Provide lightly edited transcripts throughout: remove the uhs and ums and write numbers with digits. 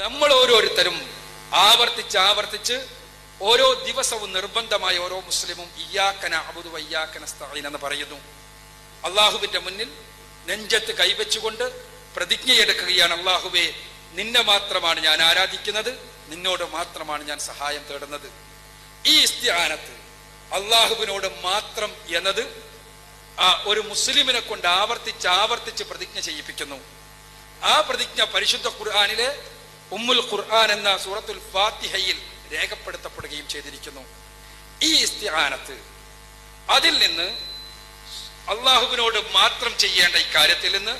നമ്മൾ ഓരോരുത്തരും ആവർത്തിച്ച് ഓരോ ദിവസവും നിർബന്ധമായി ഓരോ മുസ്ലിമും ഇയ്യാക നഅ്ബുദു വ ഇയ്യാക നസ്തഈൻ എന്ന് പറയുന്നു. അള്ളാഹുവിന്റെ മുന്നിൽ നെഞ്ചത്ത് കൈവച്ചുകൊണ്ട് പ്രതിജ്ഞയെടുക്കുകയാണ്, അള്ളാഹുവേ നിന്നെ മാത്രമാണ് ഞാൻ ആരാധിക്കുന്നത്, നിന്നോട് മാത്രമാണ് ഞാൻ സഹായം തേടുന്നത്. ഈ ഇസ്തിആനത്ത് അള്ളാഹുവിനോട് മാത്രം എന്നത് ഒരു മുസ്ലിമിനെ കൊണ്ട് ആവർത്തിച്ച് പ്രതിജ്ഞ ചെയ്യിപ്പിക്കുന്നു. ആ പ്രതിജ്ഞ പരിശുദ്ധ ഖുർആനിലെ ഉമ്മുൽ ഖുർആൻ എന്ന സൂറത്തുൽ ഫാത്തിഹയിൽ രേഖപ്പെടുത്തപ്പെടുകയും ചെയ്തിരിക്കുന്നു. ഈ ഇസ്തിആനത്ത് അതിൽ നിന്ന് അള്ളാഹുവിനോട് മാത്രം ചെയ്യേണ്ട ഇക്കാര്യത്തിൽ നിന്ന്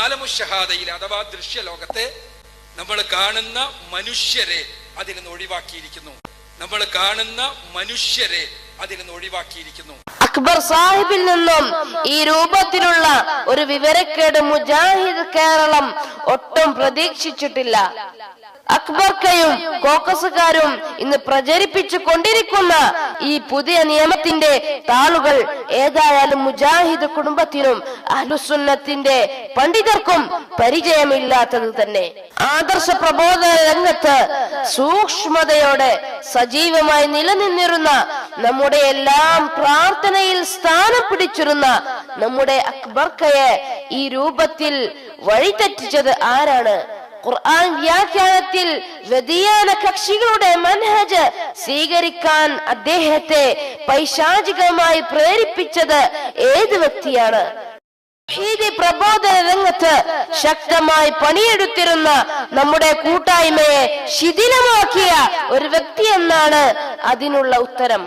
ആലമുൽ ഷഹാദയിൽ അഥവാ ദൃശ്യലോകത്തെ നമ്മൾ കാണുന്ന മനുഷ്യരെ അതിൽ നിന്ന് ഒഴിവാക്കിയിരിക്കുന്നു. അക്ബർ സാഹിബിൽ നിന്നും ഈ രൂപത്തിലുള്ള ഒരു വിവരക്കേട് മുജാഹിദ് കേരളം ഒട്ടും പ്രതീക്ഷിച്ചിട്ടില്ല. അക്ബർക്കയും കോക്കസുകാരും ഇന്ന് പ്രചരിപ്പിച്ചു കൊണ്ടിരിക്കുന്ന ഈ പുതിയ നിയമത്തിന്റെ താളുകൾ ഏതായാലും മുജാഹിദ് കുടുംബത്തിനും അഹ്ലുസുന്നത്തിന്റെ പണ്ഡിതർക്കും പരിചയമില്ലാത്തത് തന്നെ. ആദർശ പ്രബോധന രംഗത്ത് സൂക്ഷ്മതയോടെ സജീവമായി നിലനിന്നിരുന്ന നമ്മുടെ എല്ലാം പ്രാർത്ഥനയിൽ സ്ഥാനം പിടിച്ചിരുന്ന നമ്മുടെ അക്ബർക്കയെ ഈ രൂപത്തിൽ വഴിതെറ്റിച്ചത് ആരാണ്? ഖുർആൻ വ്യാഖ്യാനത്തിൽ വ്യതിയാന കക്ഷികളുടെ മൻഹജ് സ്വീകരിക്കാൻ അദ്ദേഹത്തെ പൈശാചികമായി പ്രേരിപ്പിച്ചത് ഏത് വ്യക്തിയാണ്? പ്രബോധന രംഗത്ത് ശക്തമായി പണിയെടുത്തിരുന്ന നമ്മുടെ കൂട്ടായ്മയെ ശിഥിലമാക്കിയ ഒരു വ്യക്തി എന്നാണ് അതിനുള്ള ഉത്തരം.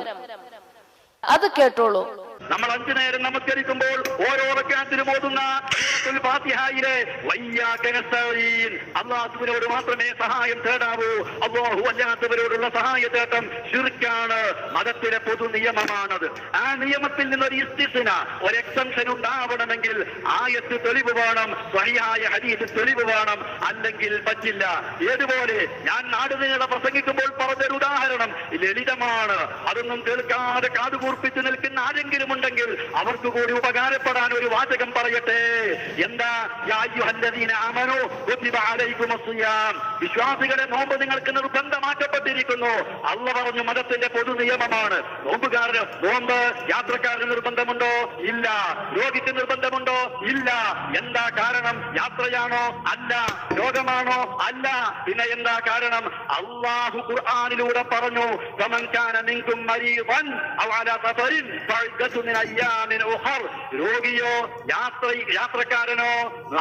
അത് കേട്ടോളൂ. നമ്മൾ 5 നേരം നമസ്കരിക്കുമ്പോൾ ഓരോ റക്അത്തിലും ഓതുന്ന സൂറത്തുൽ ഫാത്തിഹയിലെ വയ്യാക നസ്തഈൻ, അല്ലാഹുവിനോട് മാത്രമേ സഹായം തേടാവൂ, അല്ലാഹു അല്ലാത്തവരോടുള്ള സഹായതേട്ടം ശിർക്കാണ്, മതത്തിലെ പൊതു നിയമമാണത്. ആ നിയമത്തിൽ നിന്നൊരു ഇസ്തിസ്ന, ഒരു എക്സംഷൻ ഉണ്ടാവണമെങ്കിൽ ആയത്ത് തെളിവ് വേണം, സ്വഹീഹായ ഹദീസ് തെളിവ് വേണം, അല്ലെങ്കിൽ പറ്റില്ല. ഏതുപോലെ ഞാൻ നാടുനീളെ പ്രസംഗിക്കുമ്പോൾ പറഞ്ഞൊരു ഉദാഹരണം ലളിതമാണ്. അതൊന്നും കേൾക്കാതെ കാതുകൂർപ്പിച്ച് നിൽക്കുന്ന ആരെങ്കിലും ഉണ്ടെങ്കിൽ അവർക്ക് കൂടി ഉപകാരപ്പെടാൻ ഒരു വാചകം പറയട്ടെ. എന്താ? യാ അയ്യുഹല്ലദീന ആമനൂ കുതിബ അലൈക്കുമുസ് സിയാം, വിശ്വാസികളെ നോമ്പ് നിങ്ങൾക്ക് നിർബന്ധമാക്കപ്പെട്ടിരിക്കുന്നു. അല്ലാഹു പറഞ്ഞു മതത്തിന്റെ പൊതു നിയമമാണ്. നോമ്പുകാരന് നോമ്പ് യാത്രക്കാരന് നിർബന്ധമുണ്ടോ? ഇല്ല. രോഗിക്ക് നിർബന്ധമുണ്ടോ? ഇല്ല. എന്താ കാരണം? യാത്രയാണോ? അല്ല. രോഗമാണോ? അല്ല. പിന്നെ എന്താ കാരണം? അല്ലാഹു ഖുർആനിലൂടെ പറഞ്ഞു ഫമൻ കാന മിൻകും മരീദൻ ഔ അലാ സഫറിൻ ഫഇദ്ദത്തുൻ മിൻ അയ്യാമിൻ ഉഖർ, രോഗിയോ യാത്രക്കാരനോ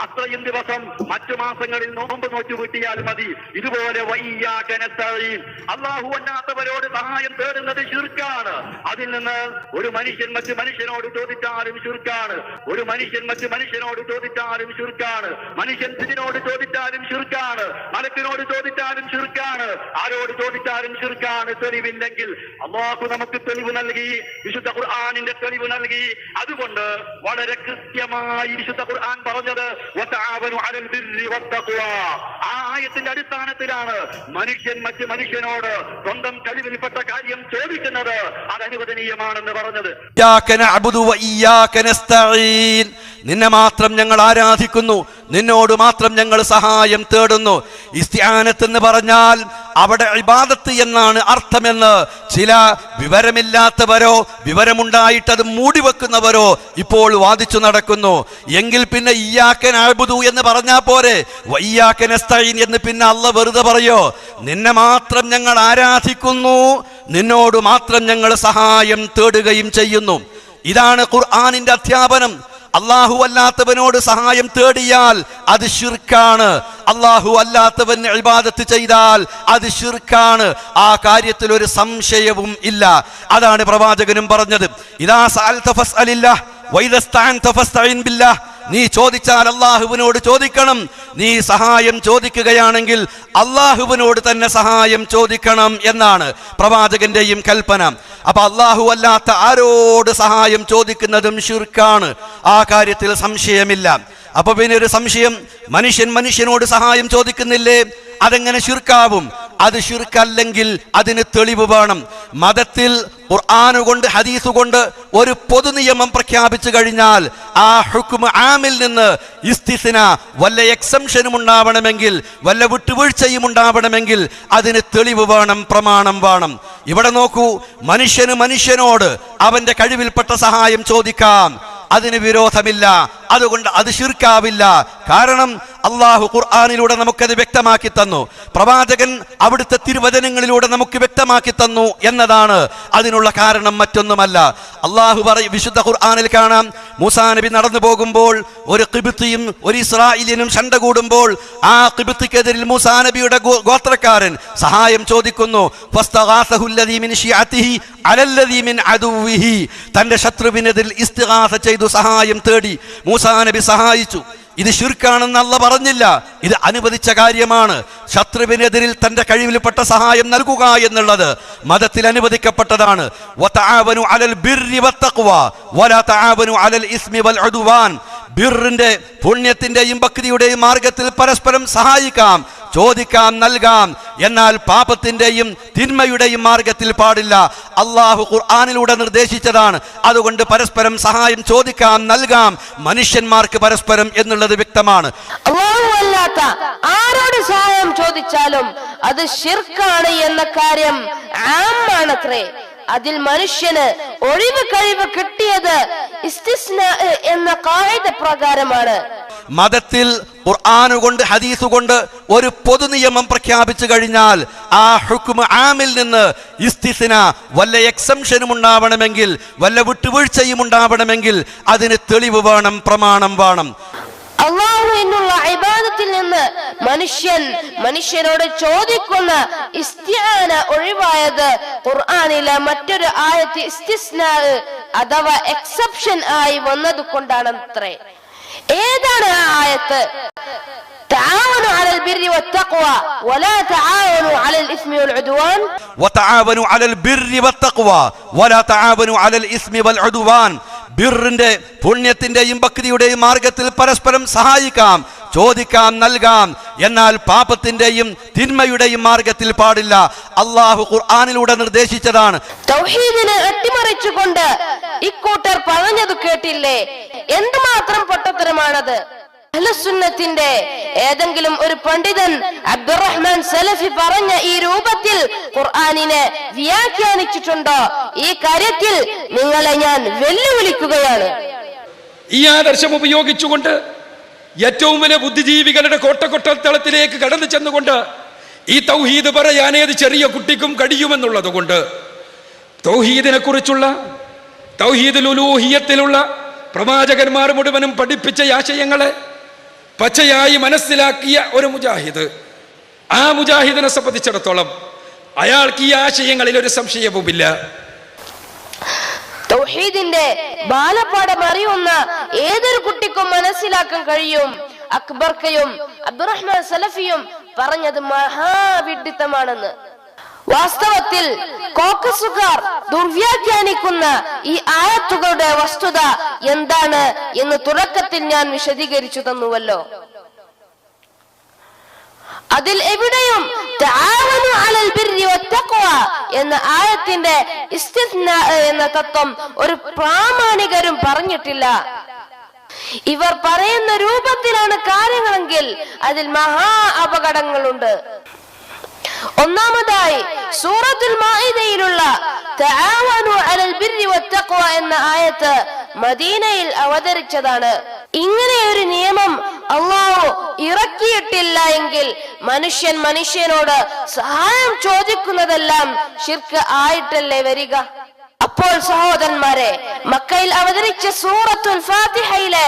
അത്രയും ദിവസം മറ്റു മാസങ്ങളിൽ നോമ്പ് നോറ്റു വീട്ടിയാൽ മതി. ഇതുപോലെ വയ്യാക നസ്തഈൻ, അല്ലാഹു അല്ലാത്തവരോട് സഹായം തേടുന്നത് ശിർക്കാണ്. അതിൽ നിന്ന് ഒരു മനുഷ്യൻ മറ്റു മനുഷ്യനോട് ചോദിച്ചാലും ശിർക്കാണ്, ഒരു മനുഷ്യൻ മറ്റു മനുഷ്യനോട് ചോദിച്ചാലും ശിർക്കാണ്, മനുഷ്യൻ ഇതിനോട് ചോദിച്ചാലും ശിർക്കാണ്, മലക്കിനോട് ചോദിച്ചാലും ശിർക്കാണ്, ആരോട് ചോദിച്ചാലും ശിർക്കാണ്. തെളിവില്ലെങ്കിൽ അല്ലാഹു നമുക്ക് തെളിവ് നൽകി, വിശുദ്ധ ഖുർആനിന്റെ തെളിവ് നൽകി. അതുകൊണ്ട് വളരെ കൃത്യമായി വിശുദ്ധ ഖുർആൻ പറഞ്ഞത് വതആവനു അലൽ ബിർരി വത്തഖ്വ. ആ ആയത്തിന്റെ അടിസ്ഥാനത്തിലാണ് മനുഷ്യൻ മറ്റു മനുഷ്യനോട് സ്വന്തം കഴിവിൽപ്പെട്ട കാര്യം ചോദിക്കുന്നത് അത് അനുവദനീയമാണെന്ന് പറഞ്ഞത്. ഇയ്യാക നഅ്ബുദു വ ഇയ്യാക നസ്തഈൻ, നിന്നെ മാത്രം ഞങ്ങൾ ആരാധിക്കുന്നു, നിന്നോട് മാത്രം ഞങ്ങൾ സഹായം തേടുന്നു. ഇസ്തിആനത്ത് എന്ന് പറഞ്ഞാൽ അവിടെ ഇബാദത്ത് എന്നാണ് അർത്ഥമെന്ന് ചില വിവരമില്ലാത്തവരോ വിവരമുണ്ടായിട്ടത് മൂടിവെക്കുന്നവരോ ഇപ്പോൾ വാദിച്ചു നടക്കുന്നു. എങ്കിൽ പിന്നെ ഇയ്യാക നഅ്ബുദു എന്ന് പറഞ്ഞാൽ പോരെ, വയ്യാക നസ്തഈൻ എന്ന് പിന്നെ അല്ലാഹ് വെറുതെ പറയോ? നിന്നെ മാത്രം ഞങ്ങൾ ആരാധിക്കുന്നു, നിന്നോട് മാത്രം ഞങ്ങൾ സഹായം തേടുകയും ചെയ്യുന്നു. ഇതാണ് ഖുർആനിന്റെ അധ്യാപനം. അല്ലാഹു അല്ലാത്തവനോട് സഹായം തേടിയാൽ അത് ശിർക്കാണ്, അല്ലാഹു അല്ലാത്തവന് ഇബാദത്ത് ചെയ്താൽ അത് ശിർക്കാണ്. ആ കാര്യത്തിൽ ഒരു സംശയവും ഇല്ല. അതാണ് പ്രവാചകനും പറഞ്ഞത്, ഇദാ സഅൽത ഫസ്അലില്ലാഹ് വഇദാ ഇസ്തഅൻത ഫസ്തഈൻ ബില്ലാഹ്. നീ ചോദിച്ചാൽ അല്ലാഹുവിനോട് ചോദിക്കണം, നീ സഹായം ചോദിക്കുകയാണെങ്കിൽ അല്ലാഹുവിനോട് തന്നെ സഹായം ചോദിക്കണം എന്നാണ് പ്രവാചകന്റെയും കൽപ്പന. അപ്പൊ അല്ലാഹു അല്ലാത്ത ആരോട് സഹായം ചോദിക്കുന്നതും ശിർക്കാണ്, ആ കാര്യത്തിൽ സംശയമില്ല. അപ്പൊ പിന്നെ ഒരു സംശയം, മനുഷ്യനോട് സഹായം ചോദിക്കുന്നില്ലേ, അതെങ്ങനെ ശിർക്കാവും? അത് ശിർക്കല്ലെങ്കിൽ അതിന് തെളിവ് വേണം. മതത്തിൽ ഖുർആൻ കൊണ്ട് ഹദീസ് കൊണ്ട് ഒരു പൊതു നിയമം പ്രഖ്യാപിച്ചു കഴിഞ്ഞാൽ ആ ഹുക്മ് ആമിൽ നിന്ന് ഇസ്തിസ്ന വല്ല എക്സംഷനും ഉണ്ടാവണമെങ്കിൽ, വല്ല വിട്ടുവീഴ്ചയും ഉണ്ടാവണമെങ്കിൽ അതിന് തെളിവ് വേണം, പ്രമാണം വേണം. ഇവിടെ നോക്കൂ, മനുഷ്യനോട് അവന്റെ കഴിവിൽപ്പെട്ട സഹായം ചോദിക്കാം, അതിന് വിരോധമില്ല, അതുകൊണ്ട് അത് ശിർക്കാവില്ല. കാരണം അള്ളാഹു ഖുർആനിലൂടെ നമുക്കത് വ്യക്തമാക്കി തന്നു, പ്രവാചകൻ അവിടുത്തെ തിരുവചനങ്ങളിലൂടെ നമുക്ക് വ്യക്തമാക്കി തന്നു എന്നതാണ് അതിനുള്ള കാരണം, മറ്റൊന്നുമല്ല. അള്ളാഹു വിശുദ്ധ ഖുർആനിൽ കാണാം, മൂസാ നബി നടന്നു പോകുമ്പോൾ ഒരു ഖിബ്തിയും ഒരു ഇസ്രായേലിനും ശണ്ട കൂടുമ്പോൾ ആ ഖിബ്തിക്കെതിരിൽ മൂസാ നബിയുടെ ഗോത്രക്കാരൻ സഹായം ചോദിക്കുന്നു. ഫസ്തഗാസഹുല്ലദീ മിൻ ശിഅതിഹി അലല്ലദീ മിൻ അദുവിഹി, തന്റെ ശത്രുവിനെതിരിൽ ഇസ്തിഗാസ ചെയ്തു സഹായം തേടി. മൂസാ നബി സഹായിച്ചു. ഇത് ശിർക്കാണെന്ന് അല്ലാഹ് പറഞ്ഞില്ല, ഇത് അനുവദിച്ച കാര്യമാണ്. ശത്രുവിനെതിരിൽ തന്റെ കഴിവിൽപ്പെട്ട സഹായം നൽകുക എന്നുള്ളത് മതത്തിൽ അനുവദിക്കപ്പെട്ടതാണ്. വതആവനു അലൽ ബിർരി വത്തഖ്വ വലാ തആവനു അലൽ ഇസ്മി വൽ ഉദ്വാൻ. ബിർറിന്റെ, പുണ്യത്തിന്റെയും ഭക്തിയുടെയും മാർഗത്തിൽ പരസ്പരം സഹായിക്കാം, ചോദിക്കാം, നൽകാം. എന്നാൽ പാപത്തിന്റെയും തിന്മയുടെയും മാർഗത്തിൽ പാടില്ല. അള്ളാഹു ഖുർആനിലൂടെ നിർദ്ദേശിച്ചതാണ്. അതുകൊണ്ട് പരസ്പരം സഹായം ചോദിക്കാം, നൽകാം, മനുഷ്യന്മാർക്ക് പരസ്പരം എന്നുള്ളത് വ്യക്തമാണ്. അല്ലാഹു അല്ലാത്ത ആരോട് സഹായം ചോദിച്ചാലും അത് ശിർക്കാണ് എന്ന കാര്യം ആമാണത്രേ. അതിൽ മനുഷ്യന് ഒഴിവ് കഴിവ് കിട്ടിയത് ഇസ്തിസ്നാ എന്ന ഖാഇദ പ്രകാരമാണ്. മതത്തിൽ ഖുർആൻ കൊണ്ട് ഹദീസ് കൊണ്ട് ഒരു പൊതു നിയമം പ്രഖ്യാപിച്ചു കഴിഞ്ഞാൽ ആ ഹുക്മ് ആമിൽ നിന്ന് ഇസ്തിസ്ന വല്ല എക്സംഷനും ഉണ്ടാവണമെങ്കിൽ, വല്ല വിട്ടുവീഴ്ചയും ഉണ്ടാവണമെങ്കിൽ അതിന് തെളിവ് വേണം, പ്രമാണം വേണം. അല്ലാഹുവിനുള്ള ഇബാദത്തിൽ നിന്ന് മനുഷ്യനോട് ചോദിക്കുന്ന ഇസ്തിആന ഒഴിവായത് ഖുർആനിലെ മറ്റൊരു ആയത്ത് ഇസ്തിസ്നാ അഥവാ എക്സെപ്ഷൻ ആയി വന്നതുകൊണ്ടാണത്രേ. ഏതാണ് ആ ആയത്ത്? തആവനു അലൽ ബിർരി വത്തഖ്വ വലാ തആവനു അലൽ ഇസ്മി വൽ ഉദ്വാൻ. വതആവനു അലൽ ബിർരി വത്തഖ്വ വലാ തആവനു അലൽ ഇസ്മി വൽ ഉദ്വാൻ. ബിർറിന്റെ, പുണ്യത്തിന്റെയും ഭക്തിയുടെയും മാർഗത്തിൽ പരസ്പരം സഹായിക്കാം, ചോദിക്കാം, നൽകാം. എന്നാൽ പാപത്തിന്റെയും തിന്മയുടെയും മാർഗത്തിൽ പാടില്ല. അള്ളാഹു ഖുർആനിലൂടെ നിർദ്ദേശിച്ചതാണ്. തൗഹീദിനെ അട്ടിമറിച്ചുകൊണ്ട് ഇക്കൂട്ടർ പറഞ്ഞത് കേട്ടില്ലേ? എന്തുമാത്രം പൊട്ടത്തരമാണത്! അഹ്ലുസുന്നത്തിന്റെ ഏതെങ്കിലും ഒരു പണ്ഡിതൻ അബ്ദുറഹ്മാൻ സലഫി പറഞ്ഞ ഈ രൂപത്തിൽ ഖുർആനിനെ വ്യാഖ്യാനിച്ചിട്ടുണ്ടോ? ഈ കാര്യത്തിൽ നിങ്ങളെ ഞാൻ വെല്ലുവിളിക്കുകയാണ്. ഈ ആദർശം ഉപയോഗിച്ചുകൊണ്ട് ഏറ്റവും വലിയ ബുദ്ധിജീവികളുടെ കോട്ടക്കൊട്ടത്തളത്തിലേക്ക് കടന്നു ചെന്നുകൊണ്ട് ഈ തൗഹീദ് പറയാൻ ഏത് ചെറിയ കുട്ടിക്കും കഴിയുമെന്നുള്ളത് കൊണ്ട് തൗഹീദിനെ കുറിച്ചുള്ള, തൗഹീദുൽ ഉലൂഹിയ്യത്തിലുള്ള പ്രവാചകന്മാർ മുഴുവനും പഠിപ്പിച്ച ആശയങ്ങളെ പച്ചയായി മനസ്സിലാക്കിയ ഒരു മുജാഹിദ്, ആ മുജാഹിദിനെ സംബന്ധിച്ചിടത്തോളം അയാൾക്ക് ഈ ആശയങ്ങളിൽ ഒരു സംശയവുമില്ല. തൗഹീദിന്റെ ബാലപാഠം അറിയുന്ന ഏതൊരു കുട്ടിക്കും മനസ്സിലാക്കാൻ കഴിയും. അക്ബർക്കയും അബ്ദുറഹ്മാൻ സലഫിയും പറഞ്ഞത് മഹാവിഡിത്തമാണെന്ന്. വാസ്തവത്തിൽ കോക്കസുകാർ ദുർവ്യാഖ്യാനിക്കുന്ന ഈ ആയത്തുകളുടെ വസ്തുത എന്താണ് എന്ന് തുടക്കത്തിൽ ഞാൻ വിശദീകരിച്ചു തന്നുവല്ലോ. അതിൽ എവിടെയും തആവനു അലൽ ബിർരി വത്തഖ്വ എന്ന ആയത്തിന്റെ ഇസ്തിസ്നാ എന്ന തത്വം ഒരു പ്രാമാണികരും പറഞ്ഞിട്ടില്ല. ഇവർ പറയുന്ന രൂപത്തിലാണ് കാര്യങ്ങളെങ്കിൽ അതിൽ മഹാ അപകടങ്ങളുണ്ട്. ഒന്നാമതായി സൂറത്തുൽ മാഇദയിലുള്ള തആവനു അലൽ ബിർരി വത്തഖ്വ എന്ന ആയത്ത് മദീനയിൽ അവതരിച്ചതാണ്. ഇങ്ങനെ ഒരു നിയമം അല്ലാഹു ഇറക്കിയിട്ടില്ല എങ്കിൽ മനുഷ്യനോട് സഹായം ചോദിക്കുന്നതെല്ലാം ശിർക്ക് ആയിട്ടല്ലേ വരിക? അപ്പോൾ സഹോദരന്മാരെ, മക്കയിൽ അവതരിച്ച സൂറത്തുൽ ഫാത്തിഹയിലെ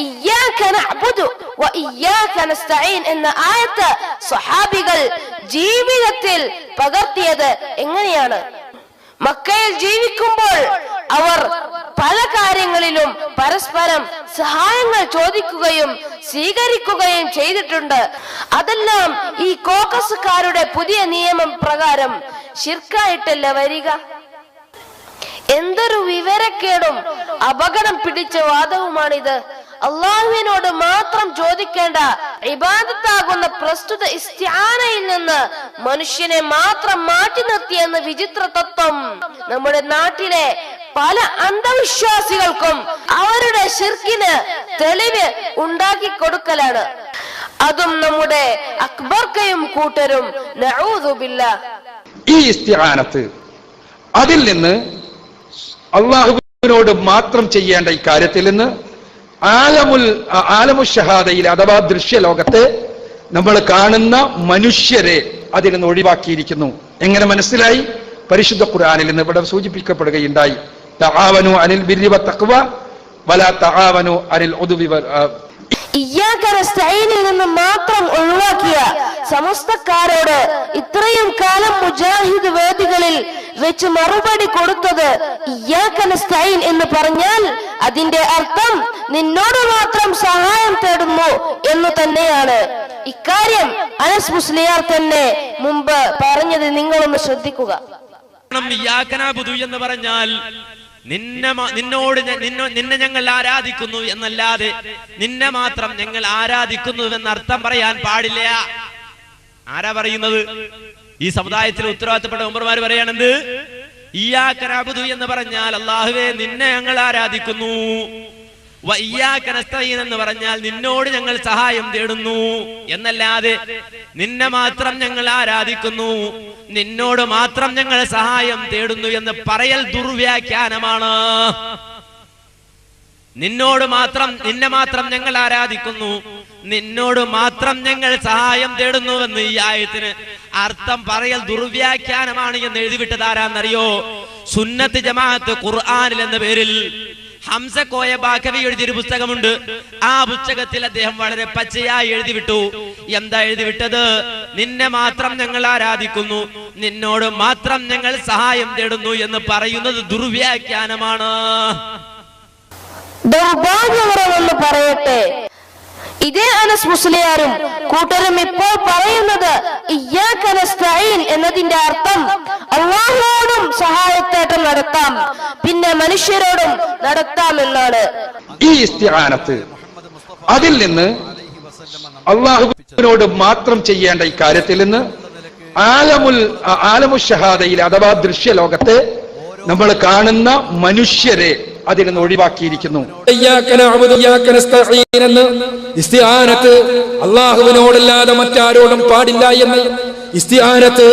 ഇയ്യാക നഅ്ബുദു വ ഇയ്യാക നസ്തഈൻ എന്ന ആയത്ത് സ്വഹാബികൾ ജീവിതത്തിൽ പകർത്തിയത് എങ്ങനെയാണ്? മക്കയിൽ ജീവിക്കുമ്പോൾ അവർ പല കാര്യങ്ങളിലും പരസ്പരം സഹായങ്ങൾ ചോദിക്കുകയും സ്വീകരിക്കുകയും ചെയ്തിട്ടുണ്ട്. അതെല്ലാം ഈ കോക്കസുകാരുടെ പുതിയ നിയമം പ്രകാരം ശിർക്കായിട്ടല്ല വരിക. എന്തൊരു വിവരക്കേടും അപകടം പിടിച്ച വാദവുമാണിത്. അള്ളാഹുവിനോട് മാത്രം ചോദിക്കേണ്ട ഇബാദത്താകുന്ന പ്രസ്തുത ഇസ്തിആനയിൽ നിന്ന് മനുഷ്യനെ മാത്രം മാറ്റി നിർത്തിയെന്ന വിചിത്ര തത്വം നമ്മുടെ നാട്ടിലെ പല അന്ധവിശ്വാസികൾക്കും അവരുടെ ശിർക്കിന് തെളിവ് ഉണ്ടാക്കി കൊടുക്കലാണ്. അതും നമ്മുടെ അക്ബർക്കയും കൂട്ടരും നഊദു ബില്ലാഹ്. ഈ ഇസ്തിആനത്ത് അതിൽ നിന്ന് അള്ളാഹുവിനോട് മാത്രം ചെയ്യേണ്ട ഈ കാര്യത്തിൽ നിന്ന് ആലമു ഷഹാദയിൽ അഥവാ ദൃശ്യലോകത്തെ നമ്മൾ കാണുന്ന മനുഷ്യരെ അതിൽ നിന്ന് ഒഴിവാക്കിയിരിക്കുന്നു. എങ്ങനെ മനസ്സിലായി? പരിശുദ്ധ ഖുർആനിൽ നിന്ന് ഇവിടെ സൂചിപ്പിക്കപ്പെടുകയുണ്ടായി, തആവനു അനിൽ ബിർരി വത്തഖ്വ വലാ തആവനു അനിൽ ഉദ്വി ഇയ്യാക നസ്തഈനിൽ നിന്ന് മാത്രം ഒഴിവാക്കിയ സമസ്തക്കാരോട് ഇത്രയും കാലം മുജാഹിദ് വേദികളിൽ വെച്ച് മറുപടി കൊടുത്തത് ഇയ്യാക നസ്തഈൻ എന്ന് പറഞ്ഞാൽ അതിന്റെ അർത്ഥം നിന്നോട് മാത്രം സഹായം തേടുന്നു എന്ന് തന്നെയാണ്. ഇക്കാര്യം അനസ് മുസ്ലിയാർ തന്നെ മുമ്പ് പറഞ്ഞത് നിങ്ങളൊന്ന് ശ്രദ്ധിക്കുക. ഇയ്യാക നഅ്ബുദു എന്ന് പറഞ്ഞാൽ നിന്നെ ഞങ്ങൾ ആരാധിക്കുന്നു എന്നല്ലാതെ നിന്നെ മാത്രം ഞങ്ങൾ ആരാധിക്കുന്നു എന്നർത്ഥം പറയാൻ പാടില്ല. ആരാ പറയുന്നത്? ഈ സമുദായത്തിൽ ഉത്തരവാദിത്തപ്പെട്ട മെമ്പർമാർ പറയാണെന്ത്? ഇയ്യാക നഅ്ബുദു എന്ന് പറഞ്ഞാൽ അല്ലാഹുവേ നിന്നെ ഞങ്ങൾ ആരാധിക്കുന്നു, വ ഇയ്യാക നസ്തഈൻ എന്ന് പറഞ്ഞാൽ നിന്നോട് ഞങ്ങൾ സഹായം തേടുന്നു എന്നല്ലാതെ നിന്നെ മാത്രം ഞങ്ങൾ ആരാധിക്കുന്നു, നിന്നോട് മാത്രം ഞങ്ങൾ സഹായം തേടുന്നു എന്ന് പറയൽ ദുർവ്യാഖ്യാനമാണ്. നിന്നെ മാത്രം ഞങ്ങൾ ആരാധിക്കുന്നു, നിന്നോട് മാത്രം ഞങ്ങൾ സഹായം തേടുന്നുവെന്ന് ഈ ആയത്തിന് അർത്ഥം പറയൽ ദുർവ്യാഖ്യാനമാണ് എന്ന് എഴുതിവിട്ടത് ആരാന്നറിയോ? സുന്നത്ത് ജമാഅത്ത് ഖുർആനിൽ എന്ന പേരിൽ ഹംസ കോയ ബാക്കവി എഴുതിയൊരു പുസ്തകമുണ്ട്. ആ പുസ്തകത്തിൽ അദ്ദേഹം വളരെ പച്ചയായി എഴുതിവിട്ടു. എന്താ എഴുതിവിട്ടത്? നിന്നെ മാത്രം ഞങ്ങൾ ആരാധിക്കുന്നു, നിന്നോട് മാത്രം ഞങ്ങൾ സഹായം തേടുന്നു എന്ന് പറയുന്നത് ദുർവ്യാഖ്യാനമാണ്. ദൗർഭാഗ്യകരമെന്ന് പറയട്ടെ, ഇതേ അനസ് മുസ്ലിയാരും കൂട്ടരും ഇപ്പോൾ പറയുന്നത് ഇയ്യാക നസ്തഈൻ എന്നതിന്റെ അർത്ഥം അല്ലാഹുവോടും സഹായത്തേട്ടം നടത്താം, പിന്നെ മനുഷ്യരോടും നടത്താം എന്നാണ്. ഈ ഇസ്തിആനത്ത് അതിൽ നിന്ന് അള്ളാഹുവിനോട് മാത്രം ചെയ്യേണ്ട ഈ കാര്യത്തിൽ നിന്ന് ആലമു ഷഹാദയിൽ അഥവാ ദൃശ്യലോകത്തെ നമ്മൾ കാണുന്ന മനുഷ്യരെ അതിൽ നിന്ന് ഒഴിവാക്കിയിരിക്കുന്നു. ഇസ്തിആനത്ത് അല്ലാഹുവിനോടല്ലാതെ മറ്റാരോടും പാടില്ല എന്ന്, ഇസ്തിആനത്ത്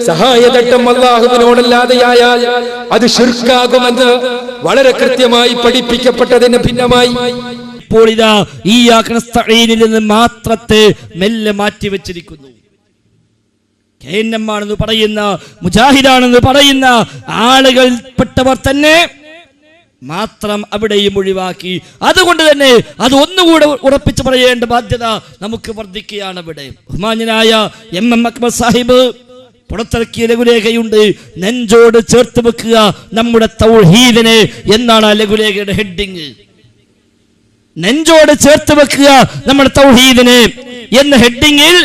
സഹായതട്ടം അല്ലാഹുവിനോടല്ലാതെയായാൽ അത് ശിർക്കാകുമെന്ന് വളരെ കൃത്യമായി പഠിപ്പിക്കപ്പെട്ടതിന് ഭിന്നമായി ഇപ്പോൾ ഇതാ ഇയ്യാക നസ്തഈനിൽ നിന്ന് മാത്രത്തെ മെല്ലെ മാറ്റിവെച്ചിരിക്കുന്നു. കേന്നമാണെന്ന് പറയുന്ന, മുജാഹിദാണെന്ന് പറയുന്ന ആളുകൾപ്പെട്ടവർ തന്നെ മാത്രം അവിടെയും ഒഴിവാക്കി. അതുകൊണ്ട് തന്നെ അത് ഒന്നുകൂടെ ഉറപ്പിച്ചു പറയേണ്ട ബാധ്യത നമുക്ക് വർദ്ധിക്കുകയാണ്. ഇവിടെ ബഹുമാന്യനായ എം അക്ബർ സാഹിബ് പുറത്തിറക്കിയ ലഘുലേഖയുണ്ട്, നെഞ്ചോട് ചേർത്ത് വെക്കുക നമ്മുടെ തൗഹീദിനെ എന്നാണ് ആ ലഘുലേഖയുടെ ഹെഡിങ്. നെഞ്ചോട് ചേർത്ത് വെക്കുക നമ്മുടെ തൗഹീദിനെ എന്ന ഹെഡിങ്ങിൽ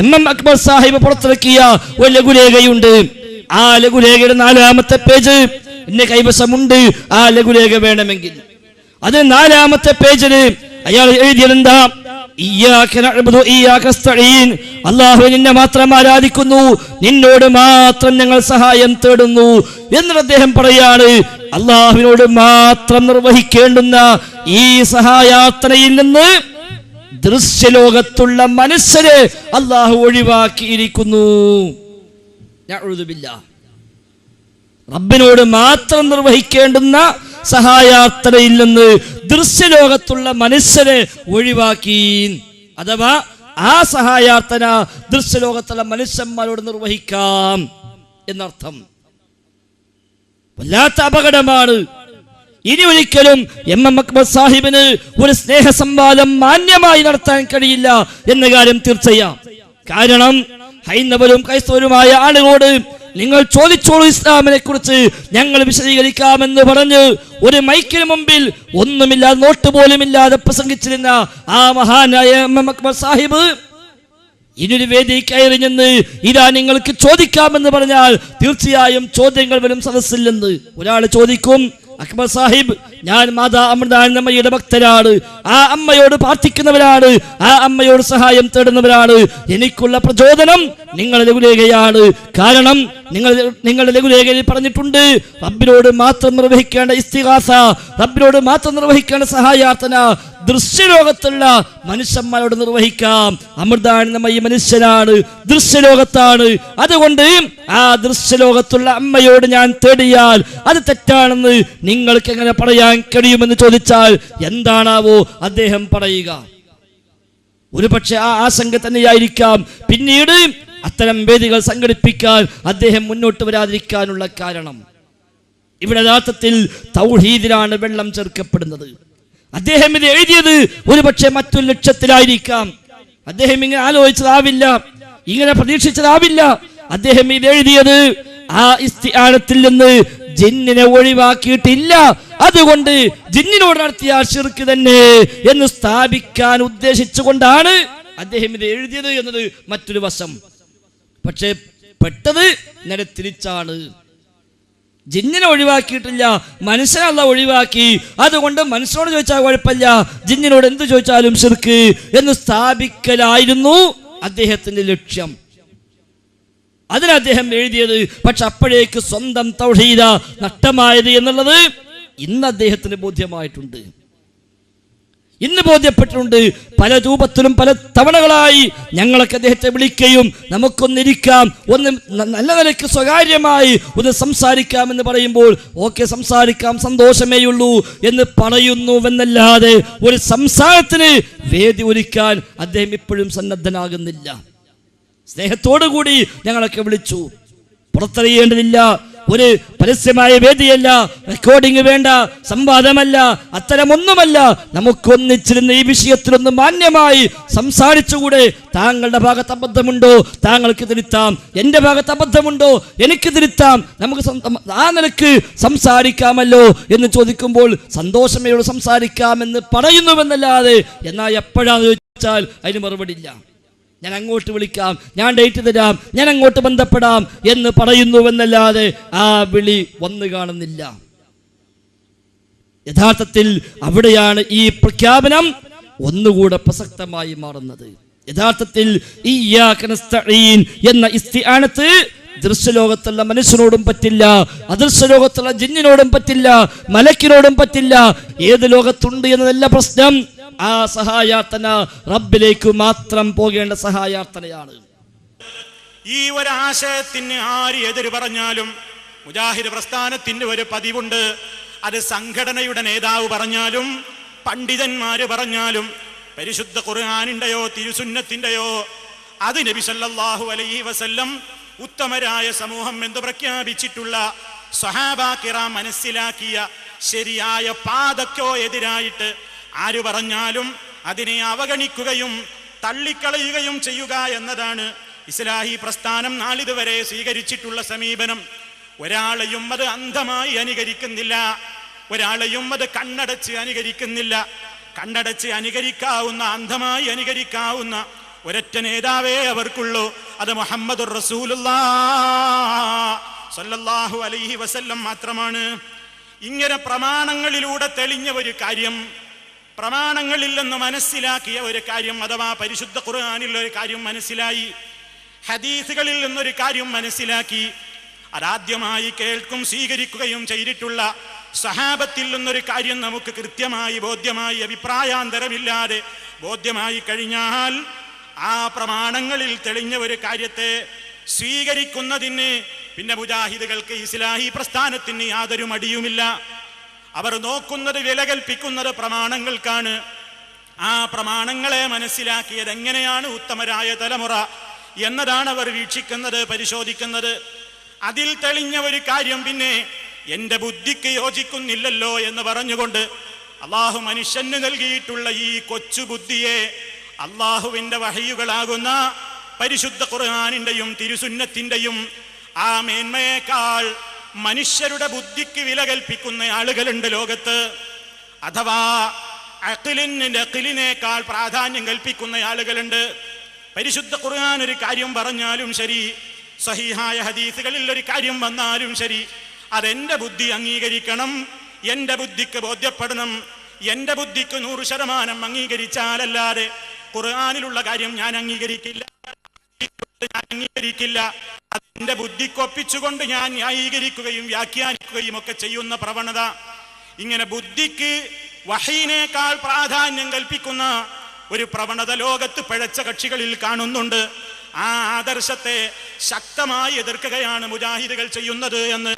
എം അക്ബർ സാഹിബ് പുറത്തിറക്കിയ ഒരു ലഘുലേഖയുണ്ട്. ആ ലഘുലേഖയുടെ 4-ാമത്തെ പേജ് എന്റെ കൈവശമുണ്ട്. ആ ലഘുലേഖ വേണമെങ്കിൽ അത് 4-ാമത്തെ പേജില് അയാൾ എഴുതിയതെന്താ? ഇയ്യാക നഅ്ബുദു ഇയ്യാക നസ്തഈൻ, അല്ലാഹു നിന്നെ മാത്രം ആരാധിക്കുന്നു, നിന്നോട് മാത്രം ഞങ്ങൾ സഹായം തേടുന്നു എന്ന് അദ്ദേഹം പറയാണ്. അല്ലാഹുവിനോട് മാത്രം നിർവഹിക്കേണ്ടുന്ന ഈ സഹായാർത്ഥനയിൽ നിന്ന് ദൃശ്യലോകത്തുള്ള മനുഷ്യരെ അല്ലാഹു ഒഴിവാക്കിയിരിക്കുന്നു. നഅൂദു ബില്ലാഹ്. റബ്ബിനോട് മാത്രം നിർവഹിക്കേണ്ടുന്ന സഹായാർത്ഥനയിൽ നിന്ന് ദൃശ്യലോകത്തുള്ള മനുഷ്യരെ ഒഴിവാക്കി. അഥവാ ആ സഹായാർത്ഥന ദൃശ്യലോകത്തുള്ള മനുഷ്യന്മാരോട് നിർവഹിക്കാം എന്നർത്ഥം. വല്ലാത്ത അപകടമാണ്. ഇനി ഒരിക്കലും എം അക്ബർ സാഹിബിന് ഒരു സ്നേഹ സംവാദം മാന്യമായി നടത്താൻ കഴിയില്ല എന്ന കാര്യം തീർച്ചയായും. കാരണം ഹൈന്ദവരും ക്രൈസ്തവരുമായ ആളുകളോട് നിങ്ങൾ ചോദിച്ചോളൂ ഇസ്ലാമിനെ കുറിച്ച്, ഞങ്ങൾ വിശദീകരിക്കാമെന്ന് പറഞ്ഞ് ഒരു മൈക്കിന് മുമ്പിൽ ഒന്നുമില്ലാതെ നോട്ട് പോലും ഇല്ലാതെ പ്രസംഗിച്ചിരുന്ന ആ മഹാനായ എം അക്ബർ സാഹിബ് ഇനിയൊരു വേദി കയറി നിന്ന് ഇതാ നിങ്ങൾക്ക് ചോദിക്കാമെന്ന് പറഞ്ഞാൽ തീർച്ചയായും ചോദ്യങ്ങൾ വരും സദസ്സിൽ നിന്ന്. ഒരാൾ ചോദിക്കും, അക്ബർ സാഹിബ് ഞാൻ മാതാ അമൃതാനന്ദമയ്യയുടെ ഭക്തരാണ്, ആ അമ്മയോട് പ്രാർത്ഥിക്കുന്നവരാണ്, ആ അമ്മയോട് സഹായം തേടുന്നവരാണ്. എനിക്കുള്ള പ്രചോദനം നിങ്ങളുടെ ലഘുലേഖയാണ്. കാരണം നിങ്ങളുടെ ലഘുലേഖയിൽ പറഞ്ഞിട്ടുണ്ട്, റബ്ബിനോട് മാത്രം നിർവഹിക്കേണ്ട ഇസ്തിഗാസ, റബ്ബിനോട് മാത്രം നിർവഹിക്കേണ്ട സഹായാർത്ഥന ദൃശ്യലോകത്തുള്ള മനുഷ്യന്മാരോട് നിർവഹിക്കാം. അമൃതാനന്ദമയി മനുഷ്യനാണ്, ദൃശ്യലോകത്താണ്. അതുകൊണ്ട് ആ ദൃശ്യലോകത്തുള്ള അമ്മയോട് ഞാൻ തേടിയാൽ അത് തെറ്റാണെന്ന് നിങ്ങൾക്ക് എങ്ങനെ പറയാൻ കഴിയുമെന്ന് ചോദിച്ചാൽ എന്താണാവോ അദ്ദേഹം പറയുക? ഒരുപക്ഷെ ആ ആശങ്ക തന്നെയായിരിക്കാം പിന്നീട് അത്തരം വേദികൾ സംഘടിപ്പിക്കാൻ അദ്ദേഹം മുന്നോട്ട് വരാതിരിക്കാനുള്ള കാരണം. ഇവിടെ യഥാർത്ഥത്തിൽ തൗഹീദിലാണ് വെള്ളം ചേർക്കപ്പെടുന്നത്. അദ്ദേഹം ഇത് എഴുതിയത് ഒരുപക്ഷെ മറ്റൊരു ലക്ഷ്യത്തിലായിരിക്കാം. അദ്ദേഹം ഇങ്ങനെ ആലോചിച്ചതാവില്ല, ഇങ്ങനെ പ്രതീക്ഷിച്ചതാവില്ല. അദ്ദേഹം ഇത് എഴുതിയത് ആ ഇസ്തിആനത്തിൽ നിന്ന് ജിന്നിനെ ഒഴിവാക്കിയിട്ടില്ല, അതുകൊണ്ട് ജിന്നിനോട് നടത്തിയ ശിർക്ക് തന്നെ എന്ന് സ്ഥാപിക്കാൻ ഉദ്ദേശിച്ചുകൊണ്ടാണ് അദ്ദേഹം ഇത് എഴുതിയത് എന്നത് മറ്റൊരു വശം. പക്ഷേ പെട്ടത് നേരെ തിരിച്ചാണ്. ജിന്നിനെ ഒഴിവാക്കിയിട്ടില്ല, മനുഷ്യനല്ല ഒഴിവാക്കി, അതുകൊണ്ട് മനുഷ്യനോട് ചോദിച്ചാൽ കുഴപ്പമില്ല, ജിന്നിനോട് എന്ത് ചോദിച്ചാലും ശിർക്ക് എന്ന് സ്ഥാപിക്കലായിരുന്നു അദ്ദേഹത്തിന്റെ ലക്ഷ്യം. അതിന് അദ്ദേഹം എഴുതിയത്. പക്ഷെ അപ്പോഴേക്ക് സ്വന്തം തൗഹീദ നഷ്ടമായത് എന്നുള്ളത് ഇന്ന് അദ്ദേഹത്തിന് ബോധ്യമായിട്ടുണ്ട്, ഇന്ന് ബോധ്യപ്പെട്ടിട്ടുണ്ട്. പല രൂപത്തിലും പല തവണകളായി ഞങ്ങളൊക്കെ അദ്ദേഹത്തെ വിളിക്കുകയും നമുക്കൊന്നിരിക്കാം, ഒന്ന് നല്ല നിലയ്ക്ക് സ്വകാര്യമായി ഒന്ന് സംസാരിക്കാമെന്ന് പറയുമ്പോൾ ഓക്കെ സംസാരിക്കാം, സന്തോഷമേയുള്ളൂ എന്ന് പറയുന്നുവെന്നല്ലാതെ ഒരു സംസാരത്തിന് വേദി ഒരുക്കാൻ അദ്ദേഹം ഇപ്പോഴും സന്നദ്ധനാകുന്നില്ല. സ്നേഹത്തോടു കൂടി ഞങ്ങളൊക്കെ വിളിച്ചു, പുറത്തറിയേണ്ടതില്ല, ഒരു പരസ്യമായ വേദിയല്ല, റെക്കോർഡിംഗ് വേണ്ട, സംവാദമല്ല, അത്തരമൊന്നുമല്ല. നമുക്കൊന്നിച്ചിരുന്ന് ഈ വിഷയത്തിലൊന്ന് മാന്യമായി സംസാരിച്ചുകൂടെ? താങ്കളുടെ ഭാഗത്ത് അബദ്ധമുണ്ടോ? താങ്കൾക്ക് തിരുത്താം. എൻ്റെ ഭാഗത്ത് അബദ്ധമുണ്ടോ? എനിക്ക് തിരുത്താം. നമുക്ക് ആ നിലക്ക് സംസാരിക്കാമല്ലോ എന്ന് ചോദിക്കുമ്പോൾ സന്തോഷമയോട് സംസാരിക്കാമെന്ന് പറയുന്നുവെന്നല്ലാതെ എന്നാൽ എപ്പോഴാന്ന് ചോദിച്ചാൽ അതിന് മറുപടി ഇല്ല. ഞാൻ അങ്ങോട്ട് വിളിക്കാം, ഞാൻ ഡേറ്റ് തരാം, ഞാൻ അങ്ങോട്ട് ബന്ധപ്പെടാം എന്ന് പറയുന്നുവെന്നല്ലാതെ ആ വിളി വന്നു കാണുന്നില്ല. യഥാർത്ഥത്തിൽ അവിടെയാണ് ഈ പ്രഖ്യാപനം ഒന്നുകൂടെ പ്രസക്തമായി മാറുന്നത്. യഥാർത്ഥത്തിൽ ഇയ്യാക നസ്തഈൻ എന്ന ഇസ്തിആനത്ത് ദൃശ്യലോകത്തുള്ള മനുഷ്യനോടും പറ്റില്ല, അദൃശ്യലോകത്തുള്ള ജിന്നിനോടും പറ്റില്ല, മലക്കിനോടും പറ്റില്ല. ഏത് ലോകത്തുണ്ട് എന്നതല്ല പ്രശ്നം. ആ സഹായാർത്ഥന റബ്ബിലേക്ക് മാത്രം പോകേണ്ട സഹായാർത്ഥനയാണ്. ഈ ഒരു ആശയത്തിന് ആര് എതിര് പറഞ്ഞാലും മുജാഹിദ് പ്രസ്ഥാനത്തിന്റെ ഒരു പതിവുണ്ട്. അത് സംഘടനയുടെ നേതാവ് പറഞ്ഞാലും പണ്ഡിതന്മാര് പറഞ്ഞാലും പരിശുദ്ധ ഖുർആനിന്റെയോ തിരുസുന്നത്തിന്റെയോ അത് നബി സല്ലല്ലാഹു അലൈഹി വസല്ലം ഉത്തമരായ സമൂഹം എന്ന് പ്രഖ്യാപിച്ചിട്ടുള്ള സ്വഹാബ കിറാം മനസ്സിലാക്കിയ ശരിയായ പാതക്കോ എതിരായിട്ട് ആര് പറഞ്ഞാലും അതിനെ അവഗണിക്കുകയും തള്ളിക്കളയുകയും ചെയ്യുക എന്നതാണ് ഇസ്ലാഹി പ്രസ്ഥാനം നാളിതുവരെ സ്വീകരിച്ചിട്ടുള്ള സമീപനം. ഒരാളെയും അത് അന്ധമായി അനുകരിക്കുന്നില്ല, ഒരാളെയും അത് കണ്ണടച്ച് അനുകരിക്കുന്നില്ല. കണ്ണടച്ച് അനുകരിക്കാവുന്ന, അന്ധമായി അനുകരിക്കാവുന്ന ഒരൊറ്റ നേതാവേ അവർക്കുള്ളൂ. അത് മുഹമ്മദുർ റസൂലുള്ളാഹി സ്വല്ലല്ലാഹു അലൈഹി വസല്ലം മാത്രമാണ്. ഇങ്ങനെ പ്രമാണങ്ങളിലൂടെ തെളിഞ്ഞ ഒരു കാര്യം, പ്രമാണങ്ങളിൽ നിന്ന് മനസ്സിലാക്കിയ ഒരു കാര്യം, അഥവാ പരിശുദ്ധ ഖുർആനിൽ ഒരു കാര്യം മനസ്സിലായി, ഹദീസുകളിൽ നിന്നൊരു കാര്യം മനസ്സിലാക്കി, അതാദ്യമായി കേൾക്കും സ്വീകരിക്കുകയും ചെയ്തിട്ടുള്ള സഹാബത്തിൽ നിന്നൊരു കാര്യം നമുക്ക് കൃത്യമായി ബോധ്യമായി, അഭിപ്രായാന്തരമില്ലാതെ ബോധ്യമായി കഴിഞ്ഞാൽ ആ പ്രമാണങ്ങളിൽ തെളിഞ്ഞ ഒരു കാര്യത്തെ സ്വീകരിക്കുന്നതിന് പിന്നെ മുജാഹിദുകൾക്ക്, ഇസ്ലാഹി പ്രസ്ഥാനത്തിന് യാതൊരു മടിയുമില്ല. അവർ നോക്കുന്നത്, വില കൽപ്പിക്കുന്നത് പ്രമാണങ്ങൾക്കാണ്. ആ പ്രമാണങ്ങളെ മനസ്സിലാക്കിയത് എങ്ങനെയാണ് ഉത്തമരായ തലമുറ എന്നതാണ് അവർ വീക്ഷിക്കുന്നത്, പരിശോധിക്കുന്നത്. അതിൽ തെളിഞ്ഞ ഒരു കാര്യം പിന്നെ എൻ്റെ ബുദ്ധിക്ക് യോജിക്കുന്നില്ലല്ലോ എന്ന് പറഞ്ഞുകൊണ്ട് അള്ളാഹു മനുഷ്യന് നൽകിയിട്ടുള്ള ഈ കൊച്ചു ബുദ്ധിയെ അള്ളാഹുവിൻ്റെ വഹയുകളാകുന്ന പരിശുദ്ധ ഖുർആനിന്റെയും തിരുസുന്നത്തിന്റെയും ആ മേന്മയേക്കാൾ മനുഷ്യരുടെ ബുദ്ധിക്ക് വില കൽപ്പിക്കുന്ന ആളുകളുണ്ട് ലോകത്ത്. അഥവാ അഖിലിനേക്കാൾ പ്രാധാന്യം കൽപ്പിക്കുന്ന ആളുകളുണ്ട്. പരിശുദ്ധ ഖുർആൻ ഒരു കാര്യം പറഞ്ഞാലും ശരി, സ്വഹീഹായ ഹദീസുകളിൽ ഒരു കാര്യം വന്നാലും ശരി, അതെന്റെ ബുദ്ധി അംഗീകരിക്കണം, എൻ്റെ ബുദ്ധിക്ക് ബോധ്യപ്പെടണം. എൻ്റെ ബുദ്ധിക്ക് 100% അംഗീകരിച്ചാലല്ലാതെ ഖുർആനിലുള്ള കാര്യം ഞാൻ അംഗീകരിക്കില്ല. അതിൻ്റെ ബുദ്ധിക്കൊപ്പിച്ചുകൊണ്ട് ഞാൻ ന്യായീകരിക്കുകയും വ്യാഖ്യാനിക്കുകയും ഒക്കെ ചെയ്യുന്ന പ്രവണത, ഇങ്ങനെ ബുദ്ധിക്ക് വഹീനേക്കാൾ പ്രാധാന്യം കൽപ്പിക്കുന്ന ഒരു പ്രവണത ലോകത്ത് പിഴച്ച കക്ഷികളിൽ കാണുന്നുണ്ട്. ആ ആദർശത്തെ ശക്തമായി എതിർക്കുകയാണ് മുജാഹിദുകൾ ചെയ്യുന്നത് എന്ന്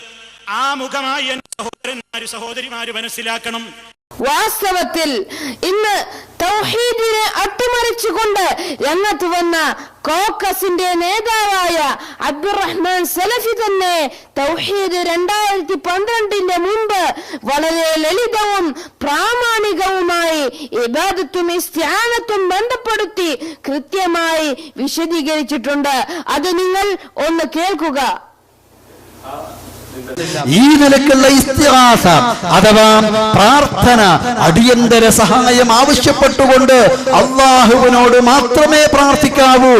ആമുഖമായി എൻ്റെ സഹോദരന്മാര് സഹോദരിമാര് മനസ്സിലാക്കണം. വാസ്തവത്തിൽ ഇന്ന് തൗഹീദിനെ അട്ടിമറിച്ചുകൊണ്ട് രംഗത്ത് വന്ന കോക്കസിന്റെ നേതാവായ അബ്ദുറഹ്മാൻ സലഫി തന്നെ തൗഹീദ് 2012 മുമ്പ് വളരെ ലളിതവും പ്രാമാണികവുമായി ഇബാദത്തും ഇസ്തിആനത്തും ബന്ധപ്പെടുത്തി കൃത്യമായി വിശദീകരിച്ചിട്ടുണ്ട്. അത് നിങ്ങൾ ഒന്ന് കേൾക്കുക. ഈ നിലക്കുള്ള ഇസ്തിഗാസ അഥവാ പ്രാർത്ഥന, അടിയന്തര സഹായം ആവശ്യപ്പെട്ടുകൊണ്ട് അള്ളാഹുവിനോട് മാത്രമേ പ്രാർത്ഥിക്കാവൂ.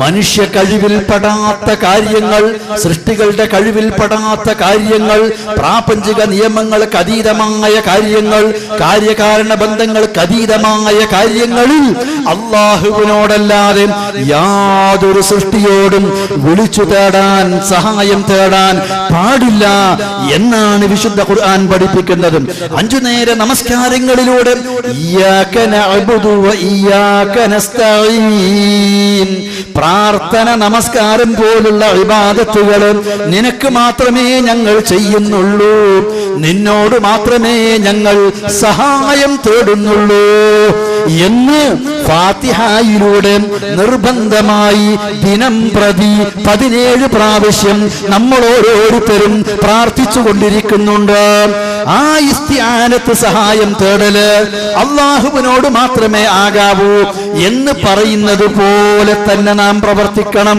മനുഷ്യ കഴിവിൽപ്പെടാത്ത കാര്യങ്ങൾ, സൃഷ്ടികളുടെ കഴിവിൽപ്പെടാത്ത കാര്യങ്ങൾ, പ്രാപഞ്ചിക നിയമങ്ങൾക്ക് അതീതമായ കാര്യങ്ങൾ, കാര്യകാരണ ബന്ധങ്ങൾക്ക് അതീതമായ കാര്യങ്ങളിൽ അള്ളാഹുവിനോടല്ലാതെ യാതൊരു സൃഷ്ടിയോടും വിളിച്ചു തേടാൻ, സഹായം തേടാൻ പാടില്ല എന്നാണ് വിശുദ്ധ ഖുർആൻ പഠിപ്പിക്കുന്നത്. 5 നേര നമസ്കാരങ്ങളിലൂടെ ഇയ്യാക നഅ്ബുദു വ ഇയ്യാക നസ്തഈൻ, പ്രാർത്ഥന, നമസ്കാരം പോലുള്ള ഇബാദത്തുകൾ നിനക്ക് മാത്രമേ ഞങ്ങൾ ചെയ്യുന്നുള്ളൂ, നിന്നോട് മാത്രമേ ഞങ്ങൾ സഹായം തേടുന്നുള്ളൂ എന്ന് ഫാത്തിഹയിലൂടെ നിർബന്ധമായി ദിനം പ്രതി 17 പ്രാവശ്യം നമ്മൾ ഓരോരുത്തരും പ്രാർത്ഥിച്ചു കൊണ്ടിരിക്കുന്നുണ്ട്. ആ ഇസ്തിആനത്ത്, സഹായം തേടല് അള്ളാഹുവിനോട് മാത്രമേ ആകാവൂ എന്ന് പറയുന്നത് പോലെ തന്നെ നാം പ്രവർത്തിക്കണം.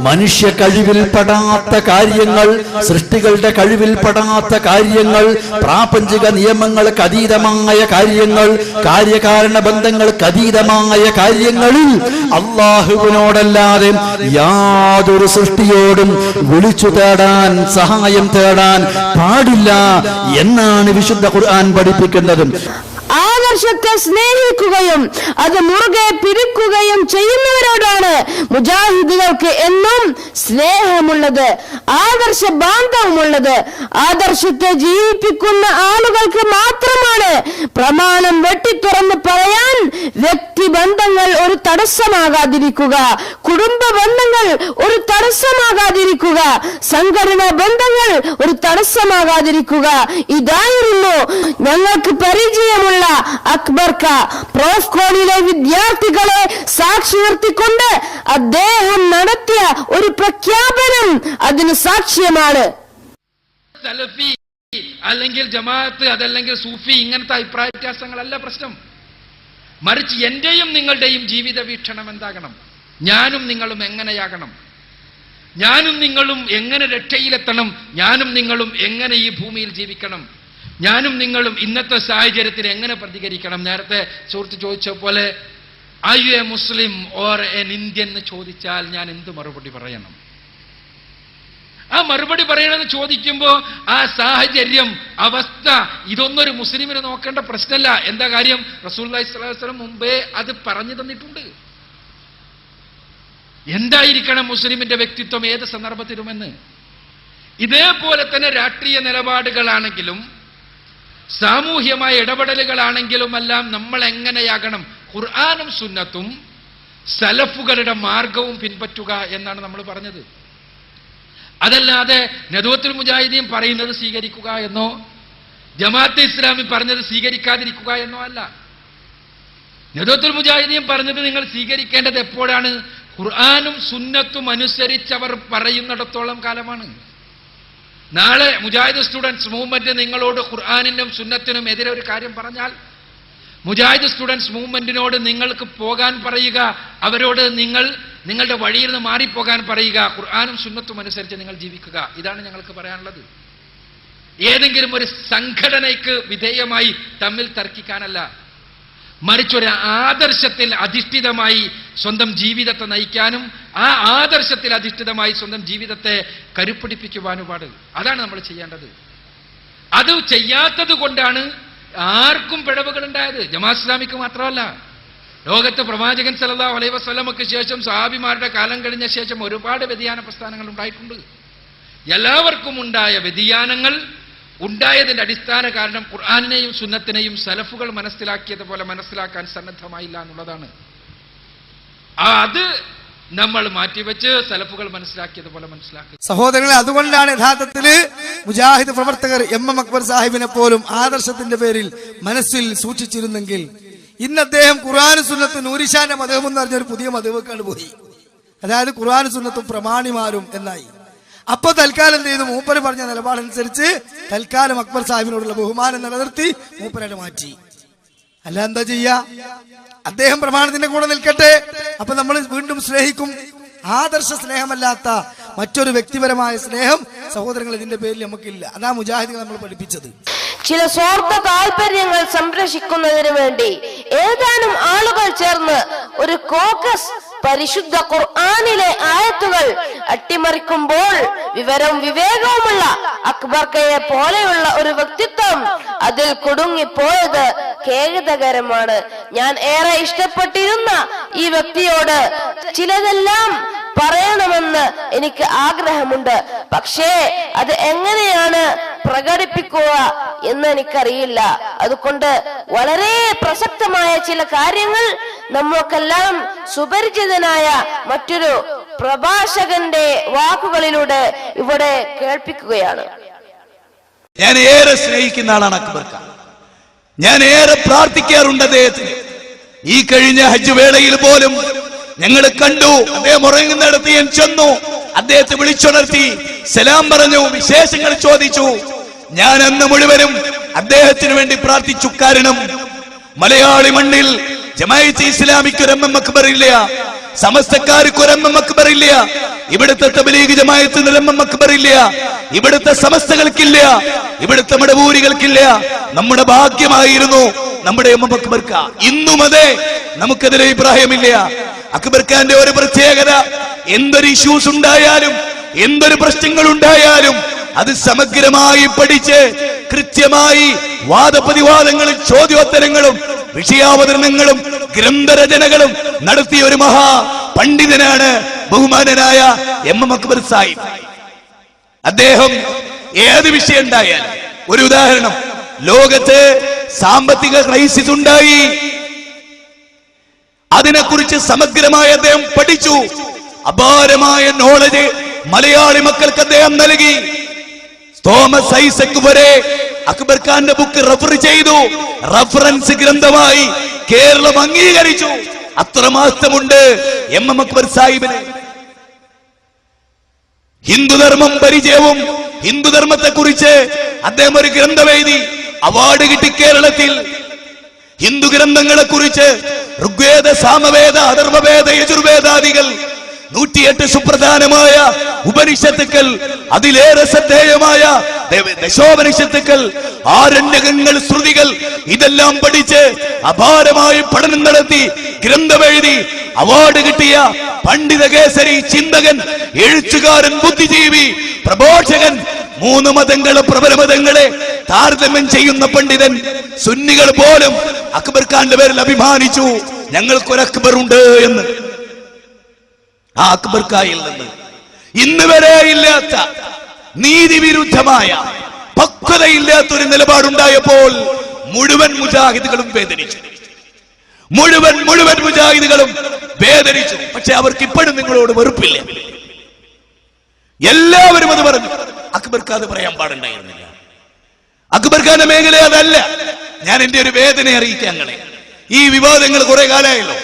മനുഷ്യ കഴിവിൽപ്പെടാത്ത കാര്യങ്ങൾ, സൃഷ്ടികളുടെ കഴിവിൽപ്പെടാത്ത കാര്യങ്ങൾ, പ്രാപഞ്ചിക നിയമങ്ങൾക്ക് അതീതമായ കാര്യങ്ങൾ, കാര്യകാരണ ബന്ധങ്ങൾക്ക് അതീതമായ കാര്യങ്ങളിൽ അള്ളാഹുവിനോടല്ലാതെ യാതൊരു സൃഷ്ടിയോടും വിളിച്ചു തേടാൻ, സഹായം തേടാൻ പാടില്ല എന്നാണ് വിശുദ്ധ ഖുർആൻ പഠിപ്പിക്കുന്നത്. ആദർശത്തെ സ്നേഹിക്കുകയും അത് മുറുകെ പിടിക്കുകയും ചെയ്യുന്നവരോടാണ് മുജാഹിദുകൾക്ക് എന്നും സ്നേഹമുള്ളത്, ആദർശ ബാന്ധവമുള്ളത്. ആദർശത്തെ ജീവിപ്പിക്കുന്ന ആളുകൾക്ക് മാത്രമാണ് പ്രമാണം വെട്ടിത്തുറന്ന് പറയാൻ വ്യക്തിബന്ധങ്ങൾ ഒരു തടസ്സമാകാതിരിക്കുക, കുടുംബ ബന്ധങ്ങൾ ഒരു തടസ്സമാകാതിരിക്കുക, സംഘടനാ ബന്ധങ്ങൾ ഒരു തടസ്സമാകാതിരിക്കുക. ഇതായിരുന്നു ഞങ്ങൾക്ക് പരിചയമുള്ള അക്ബർക്ക. പ്രോഫ്കോണിലെ വിദ്യാർത്ഥികളെ സാക്ഷി നിർത്തിക്കൊണ്ട് അദ്ദേഹം നടത്തിയ ഒരു പ്രഖ്യാപനം അതിന് സാക്ഷ്യമാണ്. സലഫി അല്ലെങ്കിൽ ജമാഅത്ത്, അതല്ലെങ്കിൽ സൂഫി, ഇങ്ങനത്തെ അഭിപ്രായ വ്യത്യാസങ്ങളല്ല പ്രശ്നം. മറിച്ച് എന്റെയും നിങ്ങളുടെയും ജീവിത വീക്ഷണം എന്താകണം? ഞാനും നിങ്ങളും എങ്ങനെയാകണം? ഞാനും നിങ്ങളും എങ്ങനെ രക്ഷയിലെത്തണം? ഞാനും നിങ്ങളും എങ്ങനെ ഈ ഭൂമിയിൽ ജീവിക്കണം? ഞാനും നിങ്ങളും ഇന്നത്തെ സാഹചര്യത്തിന് എങ്ങനെ പ്രതികരിക്കണം? നേരത്തെ സുഹൃത്ത് ചോദിച്ച പോലെ are you a Muslim or an Indian എന്ന് ചോദിച്ചാൽ ഞാൻ എന്ത് മറുപടി പറയണം? ആ മറുപടി പറയണമെന്ന് ചോദിക്കുമ്പോൾ ആ സാഹചര്യം, അവസ്ഥ, ഇതൊന്നൊരു മുസ്ലിമിന് നോക്കേണ്ട പ്രശ്നമല്ല. എന്താ കാര്യം? റസൂലുള്ളാഹി സ്വല്ലല്ലാഹു അലൈഹി വസല്ലം മുമ്പേ അത് പറഞ്ഞു തന്നിട്ടുണ്ട്. എന്തായിരിക്കണം മുസ്ലിമിന്റെ വ്യക്തിത്വം ഏത് സന്ദർഭത്തിലുമെന്ന്. ഇതേപോലെ തന്നെ രാഷ്ട്രീയ നിലപാടുകളാണെങ്കിലും സാമൂഹ്യമായ ഇടപെടലുകളാണെങ്കിലും എല്ലാം നമ്മൾ എങ്ങനെയാകണം? ഖുർആനും സുന്നത്തും സലഫുകളുടെ മാർഗവും പിൻപറ്റുക എന്നാണ് നമ്മൾ പറഞ്ഞത്. അതല്ലാതെ നദവത്തുൽ മുജാഹിദീൻ പറയുന്നത് സ്വീകരിക്കുക എന്നോ ജമാഅത്തെ ഇസ്ലാമി പറഞ്ഞത് സ്വീകരിക്കാതിരിക്കുക എന്നോ അല്ല. നദവത്തുൽ മുജാഹിദീൻ പറഞ്ഞത് നിങ്ങൾ സ്വീകരിക്കേണ്ടത് എപ്പോഴാണ്? ഖുർആനും സുന്നത്തും അനുസരിച്ചവർ പറയുന്നിടത്തോളം കാലമാണ്. നാളെ മുജാഹിദ് സ്റ്റുഡൻസ് മൂവ്മെന്റ് നിങ്ങളോട് ഖുർആനിനും സുന്നത്തിനും എതിരെ ഒരു കാര്യം പറഞ്ഞാൽ മുജാഹിദ് സ്റ്റുഡൻസ് മൂവ്മെന്റിനോട് നിങ്ങൾക്ക് പോകാൻ പറയുക, അവരോട് നിങ്ങളുടെ വഴിയിൽ നിന്ന് മാറിപ്പോകാൻ പറയുക, ഖുർആനും സുന്നത്തും അനുസരിച്ച് നിങ്ങൾ ജീവിക്കുക. ഇതാണ് ഞങ്ങൾക്ക് പറയാനുള്ളത്. ഏതെങ്കിലും ഒരു സംഘടനയ്ക്ക് വിധേയമായി തമ്മിൽ തർക്കിക്കാനല്ല, മറിച്ചൊരു ആദർശത്തിൽ അധിഷ്ഠിതമായി സ്വന്തം ജീവിതത്തെ നയിക്കാനും ആ ആദർശത്തിൽ അധിഷ്ഠിതമായി സ്വന്തം ജീവിതത്തെ കരുപ്പിടിപ്പിക്കുവാനും പാട്. അതാണ് നമ്മൾ ചെയ്യേണ്ടത്. അത് ചെയ്യാത്തത് കൊണ്ടാണ് ആർക്കും പിഴവുകൾ ഉണ്ടായത്. ജമാഅത്ത് ഇസ്ലാമിക്ക് മാത്രമല്ല, ലോകത്ത് പ്രവാചകൻ സല്ലല്ലാഹു അലൈഹി വസല്ലമക്ക് ശേഷം സഹാബിമാരുടെ കാലം കഴിഞ്ഞ ശേഷം ഒരുപാട് വ്യതിയാന പ്രസ്ഥാനങ്ങൾ ഉണ്ടായിട്ടുണ്ട്. എല്ലാവർക്കും ഉണ്ടായ വ്യതിയാനങ്ങൾ ഉണ്ടായതിന്റെ അടിസ്ഥാന കാരണം ഖുർആനിനെയും സുന്നത്തിനെയും സലഫുകൾ മനസ്സിലാക്കിയതുപോലെ മനസ്സിലാക്കാൻ സന്നദ്ധമായില്ല എന്നുള്ളതാണ്. അത് നമ്മൾ മാറ്റിവെച്ച് സലഫുകൾ മനസ്സിലാക്കിയതുപോലെ മനസ്സിലാക്കുക. സഹോദരങ്ങളെ, അതുകൊണ്ടാണ് യഥാർത്ഥത്തിൽ മുജാഹിദ് പ്രവർത്തകർ എം അക്ബർ സാഹിബിനെ പോലും ആദർശത്തിന്റെ പേരിൽ മനസ്സിൽ സൂക്ഷിച്ചിരുന്നെങ്കിൽ ഇന്ന് അദ്ദേഹം ഖുർആൻ സുന്നത്തും നൂരിഷാന്റെ മതം എന്ന് പറഞ്ഞൊരു പുതിയ മതവുക്കാണ് പോയി. അതായത് ഖുർആൻ സുന്നത്തും പ്രമാണിമാരും എന്നായി. അപ്പൊ തൽക്കാലം എന്ത് ചെയ്തു? മൂപ്പര് പറഞ്ഞ നിലപാടനുസരിച്ച് തൽക്കാലം അക്ബർ സാഹിബിനോടുള്ള ബഹുമാനം നിലനിർത്തി മൂപ്പരായിട്ട് മാറ്റി. അല്ല എന്താ ചെയ്യാ? അദ്ദേഹം പ്രമാണത്തിന്റെ കൂടെ നിൽക്കട്ടെ, അപ്പൊ നമ്മൾ വീണ്ടും സ്നേഹിക്കും. ആദർശ സ്നേഹമല്ലാത്ത മറ്റൊരു വ്യക്തിപരമായ സ്നേഹം സഹോദരങ്ങൾ ഇതിന്റെ പേരിൽ നമുക്കില്ല. അതാ മുജാഹിദുകൾ നമ്മൾ പഠിപ്പിച്ചത്. ചില സ്വാർത്ഥ താല്പര്യങ്ങൾ സംരക്ഷിക്കുന്നതിന് വേണ്ടി ഏതാനും ആളുകൾ ചേർന്ന് ഒരു കോക്കസ് പരിശുദ്ധ ഖുർആനിലെ ആയത്തുകൾ അട്ടിമറിക്കുമ്പോൾ വിവരവും വിവേകവുമുള്ള അക്ബർക്കയെ പോലെയുള്ള ഒരു വ്യക്തിത്വം അതിൽ കുടുങ്ങിപ്പോയത് ഖേദകരമാണ്. ഞാൻ ഏറെ ഇഷ്ടപ്പെട്ടിരുന്ന ഈ വ്യക്തിയോട് ചിലതെല്ലാം പറയണമെന്ന് എനിക്ക് ആഗ്രഹമുണ്ട്. പക്ഷേ അത് എങ്ങനെയാണ് പ്രകടിപ്പിക്കുക എന്ന് എനിക്കറിയില്ല. അതുകൊണ്ട് വളരെ പ്രസക്തമായ ചില കാര്യങ്ങൾ നമുക്കെല്ലാം സുപരിചിതനായ മറ്റൊരു പ്രഭാഷകന്റെ വാക്കുകളിലൂടെ ഇവിടെ കേൾപ്പിക്കുകയാണ്. ഞാൻ ഏറെ സ്നേഹിക്കുന്ന ആളാണ് അക്ബർ ഖാൻ. ഞാൻ ഏറെ പ്രാർത്ഥിക്കാറുണ്ട് അദ്ദേഹത്തിന്. ഈ കഴിഞ്ഞ ഹജ്ജ് വേളയിൽ പോലും ഞങ്ങൾ കണ്ടു. അദ്ദേഹം ഉറങ്ങുന്നിടത്ത് ഞാൻ ചെന്നു, അദ്ദേഹത്തെ വിളിച്ചുണർത്തി സലാം പറഞ്ഞു, വിശേഷങ്ങൾ ചോദിച്ചു. ഞാൻ അന്ന് മുഴുവനും അദ്ദേഹത്തിന് വേണ്ടി പ്രാർത്ഥിച്ചു. കാരണം മലയാളി മണ്ണിൽ ജമാഅത്തെ ഇസ്ലാമിക്ക് ഒരു എം അക്ബർ ഇല്ല, സമസ്തക്കാർക്ക് ഒരു എം അക്ബർ ഇല്ല, ഇവിടുത്തെ തബ്ലീഗ് ജമാഅത്തിന് ഒരു എം അക്ബർ ഇല്ല, ഇവിടുത്തെ സമസ്തകൾക്കില്ല, ഇവിടുത്തെ മടവൂരികൾക്കില്ല. നമ്മുടെ ഭാഗ്യമായിരുന്നു നമ്മുടെ എം അക്ബർ ഖാൻ. ഇന്നും അതെ, നമുക്കെതിരെ അഭിപ്രായമില്ല. അക്ബർ ഖാന്റെ ഒരു പ്രത്യേകത, എന്തൊരു ഇഷ്യൂസ് ഉണ്ടായാലും എന്തൊരു പ്രശ്നങ്ങൾ ഉണ്ടായാലും അത് സമഗ്രമായി പഠിച്ച് കൃത്യമായി വാദപ്രതിവാദങ്ങളും ചോദ്യോത്തരങ്ങളും വിഷയാവതരണങ്ങളും ഗ്രന്ഥരചനകളും നടത്തിയ ഒരു മഹാ പണ്ഡിതനാണ് ബഹുമാനനായ എം അക്ബർ സാഹിബ്. അദ്ദേഹം ഏത് വിഷയം ഉണ്ടായാലും, ഒരു ഉദാഹരണം, ലോകത്ത് സാമ്പത്തിക ക്രൈസിസ് ഉണ്ടായി, അതിനെക്കുറിച്ച് സമഗ്രമായി അദ്ദേഹം പഠിച്ചു. അപാരമായ നോളജ് മലയാളി മക്കൾക്ക് അദ്ദേഹം നൽകി. തോമസ് ഐസക് വരെ അക്ബർ ഖാന്റെ ബുക്ക് റെഫർ ചെയ്തു, റഫറൻസ് ഗ്രന്ഥമായി കേരളം അംഗീകരിച്ചു. അത്രമാത്രമുണ്ട് എം അക്ബർ സാഹിബിന്. ഹിന്ദുധർമ്മം പരിചയവും ഹിന്ദുധർമ്മത്തെ കുറിച്ച് അദ്ദേഹം ഒരു ഗ്രന്ഥം എഴുതി, അവാർഡ് കിട്ടി കേരളത്തിൽ. ഹിന്ദു ഗ്രന്ഥങ്ങളെ കുറിച്ച് ഋഗ്വേദ, സാമവേദ, അഥർവവേദ, യജുർവേദാദികൾ 108 സുപ്രധാനമായ ഉപനിഷത്തുക്കൾ, അതിലേറെ ശ്രദ്ധേയമായ ദശോപനിഷത്തുക്കൾ, ആരണ്യകങ്ങൾ, ശ്രുതികൾ, ഇതെല്ലാം പഠിച്ച് അപാരമായി പഠനം നടത്തി ഗ്രന്ഥമെഴുതി അവാർഡ് കിട്ടിയ പണ്ഡിത കേസരി, ചിന്തകൻ, എഴുത്തുകാരൻ, ബുദ്ധിജീവി, പ്രബോധകൻ, 3 മതങ്ങളെ, പ്രബല മതങ്ങളെ താരതമ്യം ചെയ്യുന്ന പണ്ഡിതൻ. സുന്നികൾ പോലും അക്ബർ ഖാന്റെ പേരിൽ അഭിമാനിച്ചു, ഞങ്ങൾക്കൊരു അക്ബർ ഉണ്ട് എന്ന്. ആ അക്ബർ ഖായിൽ നിന്ന് ഇന്ന് വരെ ഇല്ലാത്ത, നീതിവിരുദ്ധമായ, പക്വതയില്ലാത്തൊരു നിലപാടുണ്ടായപ്പോൾ മുഴുവൻ മുജാഹിദുകളും വേദനിച്ചു. മുഴുവൻ മുജാഹിദുകളും വേദനിച്ചു. പക്ഷെ അവർക്ക് ഇപ്പോഴും നിങ്ങളോട് വെറുപ്പില്ല. എല്ലാവരും അത് പറഞ്ഞു. അക്ബർ ഖാൻ അത് പറയാൻ പാടുണ്ടായിരുന്നില്ല. അക്ബർ ഖാന്റെ മേഖല അതല്ല. ഞാൻ എന്റെ ഒരു വേദന അറിയിക്കാൻ ഞങ്ങളെ, ഈ വിവാദങ്ങൾ കുറെ കാലമായല്ലോ.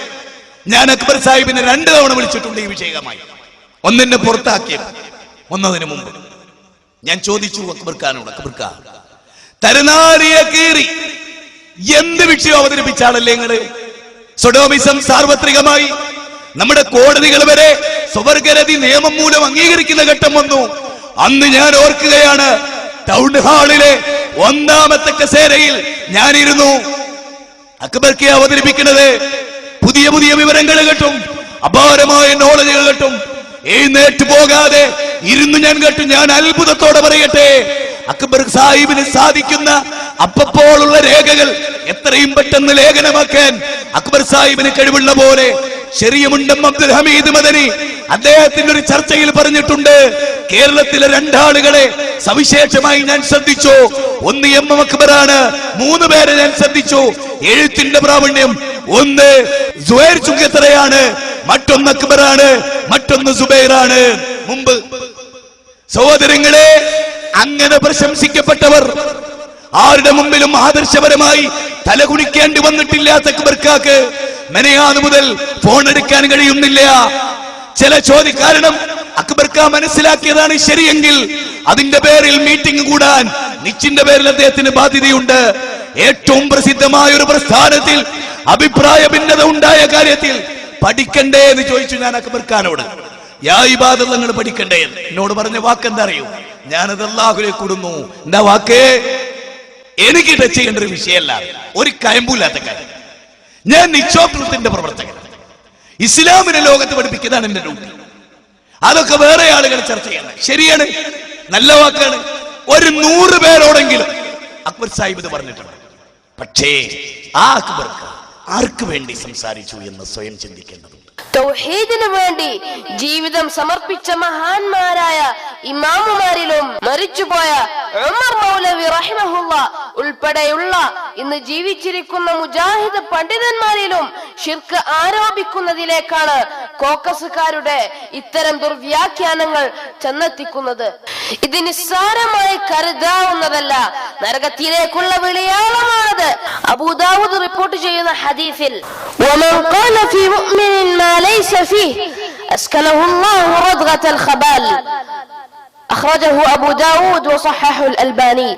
ഞാൻ അക്ബർ സാഹിബിനെ 2 തവണ വിളിച്ചിട്ടുണ്ട് ഈ വിഷയമായി. ഒന്നിനെ പുറത്താക്കിയത്, ഒന്നതിന് മുമ്പ് ഞാൻ ചോദിച്ചു അക്ബർ ഖാനോട്, അക്ബർ ഖാൻ തരനാരിയെ കീറി എന്ത് വിഷയം അവതരിപ്പിച്ചാണല്ലേ നിങ്ങള്? സൊഡോമിസം സാർവത്രികമായി നമ്മുടെ കോടതികൾ വരെ സ്വവർഗരതി നിയമം മൂലം അംഗീകരിക്കുന്ന ഘട്ടം വന്നു. അന്ന് ഞാൻ ഓർക്കുകയാണ്, ടൗൺ ഹാളിലെ 1ാമത്തെ കസേരയിൽ ഞാനിരുന്നു. അക്ബർ ഖാൻ അവതരിപ്പിക്കുന്നത് പുതിയ പുതിയ വിവരങ്ങൾ കേട്ടും അപാരമായ നോളജുകൾ കേട്ടും എഴുന്നേറ്റ് പോകാതെ ഇരുന്ന് ഞാൻ കേട്ടു. ഞാൻ അത്ഭുതത്തോടെ പറയട്ടെ, അക്ബർ സാഹിബിന് സാധിക്കുന്ന അപ്പോഴുള്ള രേഖകൾ എത്രയും പെട്ടെന്ന് ലേഖനമാക്കാൻ അക്ബർ സാഹിബിന് കഴിവുള്ള പോലെ ശരിയമുണ്ടം അബ്ദുൽ ഹമീദ് മദനി അദ്ദേഹത്തിന്റെ ഒരു ചർച്ചയിൽ പറഞ്ഞിട്ടുണ്ട്, കേരളത്തിലെ രണ്ടാളുകളെ സവിശേഷമായി ഞാൻ ശ്രദ്ധിച്ചു. ഒന്ന് എം എം അക്ബറാണ്, 3 പേരെ ഞാൻ ശ്രദ്ധിച്ചു. എഴുത്തിന്റെ പ്രാവീണ്യം, ഒന്ന് സുഹൈർ ചുങ്കത്തറയാണ്, മറ്റൊന്ന് അക്ബറാണ്, മറ്റൊന്ന് സുബൈറാണ്. മുമ്പ് സഹോദരങ്ങളെ, അങ്ങനെ പ്രശംസിക്കപ്പെട്ടവർ ആരുടെ മുമ്പിലും ആദർശപരമായി തലകുണിക്കേണ്ടി വന്നിട്ടില്ലാത്ത അക്ബർക്കാക്ക് മെനയാന്ന് മുതൽ ഫോൺ എടുക്കാൻ കഴിയുന്നില്ല. ചില കാരണം അക്ബർക്ക മനസ്സിലാക്കിയതാണ് ശരിയെങ്കിൽ അതിന്റെ പേരിൽ മീറ്റിംഗ് കൂടാൻ നിശ്ചിന്റെ പേരിൽ അദ്ദേഹത്തിന് ബാധ്യതയുണ്ട്. ഏറ്റവും പ്രസിദ്ധമായ ഒരു പ്രസ്ഥാനത്തിൽ അഭിപ്രായ ഭിന്നത ഉണ്ടായ കാര്യത്തിൽ പഠിക്കണ്ടേ എന്ന് ചോദിച്ചു ഞാൻ അക്ബർഖാനോട്. യാ ഇബാദത്ത് നിങ്ങൾ പഠിക്കണ്ടേ എന്നോട് പറഞ്ഞ വാക്ക് എന്താ അറിയൂ? ഞാനത് അല്ലാഹുവിലേക്ക് കൂടുന്നു. എന്താ വാക്ക്? എനിക്ക് ടച്ച് ചെയ്യേണ്ട ഒരു വിഷയമല്ല, ഒരു കയമ്പൂല്ലാത്ത കാര്യം. ഞാൻ നിശ്ചോപത്തിന്റെ പ്രവർത്തകൻ, ഇസ്ലാമിനെ ലോകത്ത് പഠിപ്പിക്കുന്നതാണ് എന്റെ ഡ്യൂട്ടി. അതൊക്കെ വേറെ ആളുകൾ ചർച്ച ചെയ്യണം. ശരിയാണ്, നല്ല വാക്കാണ്. ഒരു 100 പേരോടെങ്കിലും അക്ബർ സാഹിബ് ഇത് പറഞ്ഞിട്ടുണ്ട്. പക്ഷേ ആ അക്ബർക്ക് ആർക്ക് വേണ്ടി സംസാരിച്ചു എന്ന് സ്വയം ചിന്തിക്കേണ്ടതുണ്ട്. തൗഹീദിനു വേണ്ടി ജീവിതം സമർപ്പിച്ച മഹാന്മാരായ ഇമാമുമാരിലും മരിച്ചുപോയ ഉമർ മൗലവി റഹിമഹുള്ള ഉൾപ്പെടെയുള്ള ഇന്ന് ജീവിച്ചിരിക്കുന്ന മുജാഹിദ് പണ്ഡിതന്മാരിലും ശിർക്ക് ആരോപിക്കുന്നതിലേക്കാണ് കോക്കസുകാരുടെ ഇത്തരം ദുർവ്യാഖ്യാനങ്ങൾ ചെന്നെത്തിക്കുന്നത്. ഇത് നിസ്സാരമായി കരുതാവുന്നതല്ല, നരകത്തിലേക്കുള്ള വിളിയാളമാണത്. അബൂദാവൂദ് റിപ്പോർട്ട് ചെയ്യുന്ന ഹദീസിൽ വമൻ ഖാല ഫീ മുഅ്മിനിൻ മാ ലൈസ ഫീഹി അസ്കനഹു അല്ലാഹു റദ്ഗത്തൽ ഖബാൽ അഖ്റജഹു അബൂ ദാവൂദ് വസഹഹഹു അൽബാനി.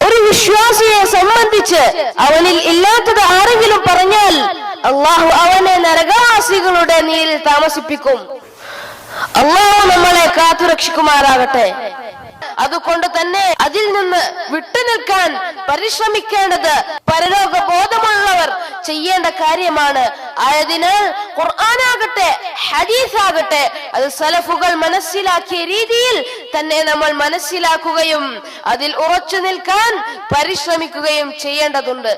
ഒരു വിശ്വാസിയെ സംബന്ധിച്ച് അവനിൽ ഇല്ലാത്തത് ആരെങ്കിലും പറഞ്ഞാൽ അള്ളാഹു അവനെ നരകവാസികളുടെ നീരിൽ താമസിപ്പിക്കും. അള്ളാഹു നമ്മളെ കാത്തുരക്ഷിക്കുമാറാകട്ടെ. അതുകൊണ്ട് തന്നെ അതിൽ നിന്ന് വിട്ടുനിൽക്കാൻ പരിശ്രമിക്കേണ്ടത് പരലോക ബോധമുള്ളവർ ചെയ്യേണ്ട കാര്യമാണ്. ആയതിനാൽ ഖുർആനാകട്ടെ ഹദീസാകട്ടെ അത് സലഫുകൾ മനസ്സിലാക്കിയ രീതിയിൽ തന്നെ നമ്മൾ മനസ്സിലാക്കുകയും അതിൽ ഉറച്ചു നിൽക്കാൻ പരിശ്രമിക്കുകയും ചെയ്യേണ്ടതുണ്ട്.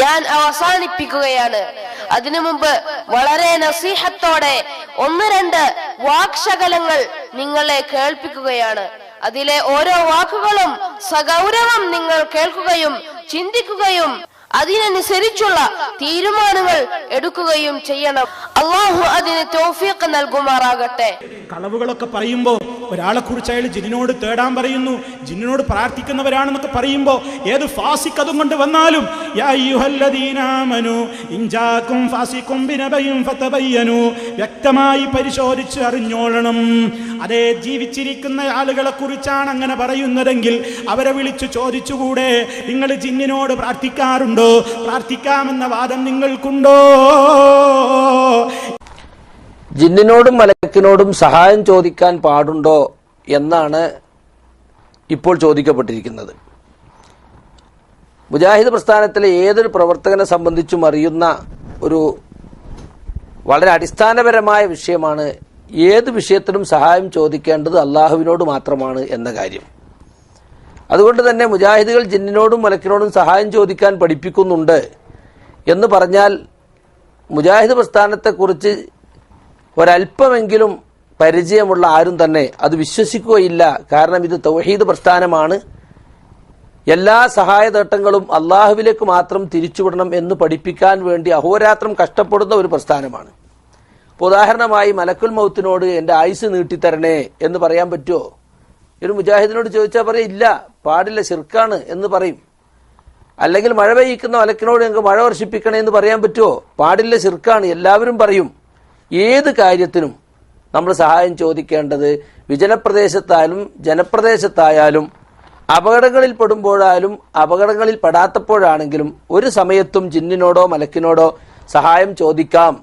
ഞാൻ അവസാനിപ്പിക്കുകയാണ്. അതിനു മുമ്പ് വളരെ നസീഹത്തോടെ 1-2 വാക്ശകലങ്ങൾ നിങ്ങളെ കേൾപ്പിക്കുകയാണ്. അതിലെ ഓരോ വാക്കുകളും സഗൗരവം നിങ്ങൾ കേൾക്കുകയും ചിന്തിക്കുകയും അതിനനുസരിച്ചുള്ള തീരുമാനങ്ങൾ എടുക്കുകയും ചെയ്യണം. അള്ളാഹു അതിന് തൗഫീഖ് നൽകുമാറാകട്ടെ. കളവുകളൊക്കെ പറയുമ്പോൾ ഒരാളെ കുറിച്ച് അയാൾ ജിന്നിനോട് തേടാൻ പറയുന്നു, ജിന്നിനോട് പ്രാർത്ഥിക്കുന്നവരാണെന്നൊക്കെ പറയുമ്പോൾ ഏത് ഫാസിഖ് അതും കൊണ്ട് വന്നാലും യാ അയ്യുഹല്ലദീന ആമനൂ ഇൻ ജാഅകും ഫാസിഖും ബിനബയിൻ ഫതബയ്യനൂ, വ്യക്തമായി പരിശോധിച്ച് അറിഞ്ഞോളണം. അതേ ജീവിച്ചിരിക്കുന്ന ആളുകളെ കുറിച്ചാണ് അങ്ങനെ പറയുന്നതെങ്കിൽ അവരെ വിളിച്ചു ചോദിച്ചുകൂടെ, നിങ്ങൾ ജിന്നിനോട് പ്രാർത്ഥിക്കാറുണ്ടോ? പ്രാർത്ഥിക്കാമെന്ന വാദം നിങ്ങൾക്കുണ്ടോ? ജിന്നിനോടും മലക്കിനോടും സഹായം ചോദിക്കാൻ പാടുണ്ടോ എന്നാണ് ഇപ്പോൾ ചോദിക്കപ്പെട്ടിരിക്കുന്നത്. മുജാഹിദ് പ്രസ്ഥാനത്തിലെ ഏതൊരു പ്രവർത്തകനെ സംബന്ധിച്ചും അറിയുന്ന ഒരു വളരെ അടിസ്ഥാനപരമായ വിഷയമാണ് ഏത് വിഷയത്തിലും സഹായം ചോദിക്കേണ്ടത് അള്ളാഹുവിനോട് മാത്രമാണ് എന്ന കാര്യം. അതുകൊണ്ട് തന്നെ മുജാഹിദുകൾ ജിന്നിനോടും മലക്കിനോടും സഹായം ചോദിക്കാൻ പഠിപ്പിക്കുന്നുണ്ട് എന്ന് പറഞ്ഞാൽ മുജാഹിദ് പ്രസ്ഥാനത്തെക്കുറിച്ച് ഒരല്പമെങ്കിലും പരിചയമുള്ള ആരും തന്നെ അത് വിശ്വസിക്കുകയില്ല. കാരണം ഇത് തൗഹീദ് പ്രസ്ഥാനമാണ്, എല്ലാ സഹായതേട്ടങ്ങളും അള്ളാഹുവിലേക്ക് മാത്രം തിരിച്ചുവിടണം എന്ന് പഠിപ്പിക്കാൻ വേണ്ടി അഹോരാത്രം കഷ്ടപ്പെടുന്ന ഒരു പ്രസ്ഥാനമാണ്. ഇപ്പോൾ ഉദാഹരണമായി മലക്കുൽ മൗത്തിനോട് എൻ്റെ ആയുസ് നീട്ടിത്തരണേ എന്ന് പറയാൻ പറ്റുമോ? ഒരു മുജാഹിദിനോട് ചോദിച്ചാൽ പറയും ഇല്ല, പാടില്ല, ശിർക്കാണ് എന്ന് പറയും. അല്ലെങ്കിൽ മഴ പെയ്യിക്കുന്ന മലക്കിനോട് ഞങ്ങൾക്ക് മഴ വർഷിപ്പിക്കണേ എന്ന് പറയാൻ പറ്റുമോ? പാടില്ല, ശിർക്കാണ്, എല്ലാവരും പറയും. ഏത് കാര്യത്തിനും നമ്മൾ സഹായം ചോദിക്കേണ്ടത് വിജനപ്രദേശത്തായാലും ജനപ്രദേശത്തായാലും അപകടങ്ങളിൽ പെടുമ്പോഴായാലും അപകടങ്ങളിൽ പെടാത്തപ്പോഴാണെങ്കിലും ഒരു സമയത്തും ജിന്നിനോടോ മലക്കിനോടോ സഹായം ചോദിക്കാം,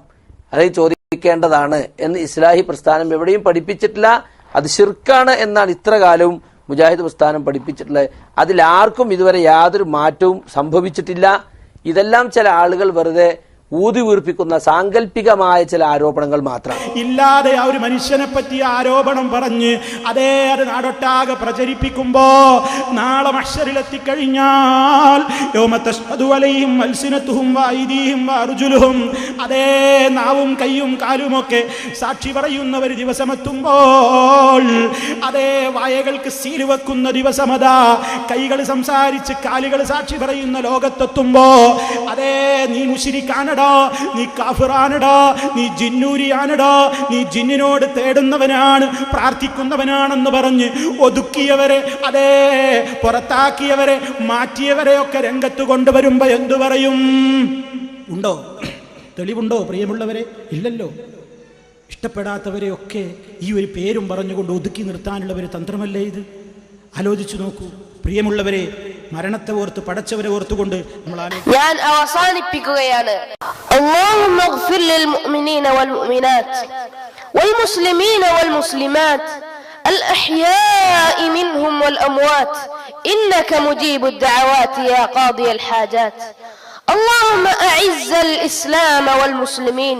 അല്ലെങ്കിൽ ചോദിക്കേണ്ടതാണ് എന്ന് ഇസ്ലാഹി പ്രസ്ഥാനം എവിടെയും പഠിപ്പിച്ചിട്ടില്ല. അത് ശിർക്കാണ് എന്നാണ് ഇത്ര കാലവും മുജാഹിദ് പ്രസ്ഥാനം പഠിപ്പിച്ചിട്ടുള്ളത്. അതിലാർക്കും ഇതുവരെ യാതൊരു മാറ്റവും സംഭവിച്ചിട്ടില്ല. ഇതെല്ലാം ചില ആളുകൾ വെറുതെ ഊതി വീർപ്പിക്കുന്ന സാങ്കല്പികമായ ചില ആരോപണങ്ങൾ മാത്രമാണ്. ഇല്ലാതെ ആ ഒരു മനുഷ്യനെ പറ്റി ആരോപണം പറഞ്ഞ് അത് നാടൊട്ടാകെ പ്രചരിപ്പിക്കുമ്പോ നാളെ മഹ്ശറിലെത്തിക്കഴിഞ്ഞാൽ അതേ നാവും കയ്യും കാലുമൊക്കെ സാക്ഷി പറയുന്ന ഒരു ദിവസമെത്തുമ്പോൾ, അതേ വായകൾക്ക് സീല് വെക്കുന്ന ദിവസമതാ, കൈകൾ സംസാരിച്ച് കാലുകൾ സാക്ഷി പറയുന്ന ലോകത്തെത്തുമ്പോ, അതേ നീ മുശ്രിക്കാനടാ, നീ കാഫിറാനടാ, നീ ജിന്നൂരിയാനടാ, നീ ജിന്നിനോട് തേടുന്നവനാണ്, പ്രാർത്ഥിക്കുന്നവനാണെന്ന് പറഞ്ഞ് ഒതുക്കിയവരെ, അതേ പുറത്താക്കിയവരെ, മാറ്റിയവരെ ഒക്കെ രംഗത്ത് കൊണ്ടുവരുമ്പോ എന്തു പറയും? ഉണ്ടോ? തെളിവുണ്ടോ പ്രിയമുള്ളവരെ? ഇല്ലല്ലോ. ഇഷ്ടപ്പെടാത്തവരെയൊക്കെ ഈ ഒരു പേരും പറഞ്ഞുകൊണ്ട് ഒതുക്കി നിർത്താനുള്ള ഒരു തന്ത്രമല്ലേ ഇത്? ആലോചിച്ചു നോക്കൂ പ്രിയമുള്ളവരെ. മരണത്തെ ഓർത്ത് പടച്ചവരെ ഓർത്തുകൊണ്ട് നമ്മൾ ഞാൻ അവസാനിപ്പിക്കുകയാണ്. اللهم اغفر للمؤمنين والمؤمنات والمسلمين والمسلمات الأحياء منهم والأموات إنك مجيب الدعوات يا قاضي الحاجات. اللهم أعز الإسلام والمسلمين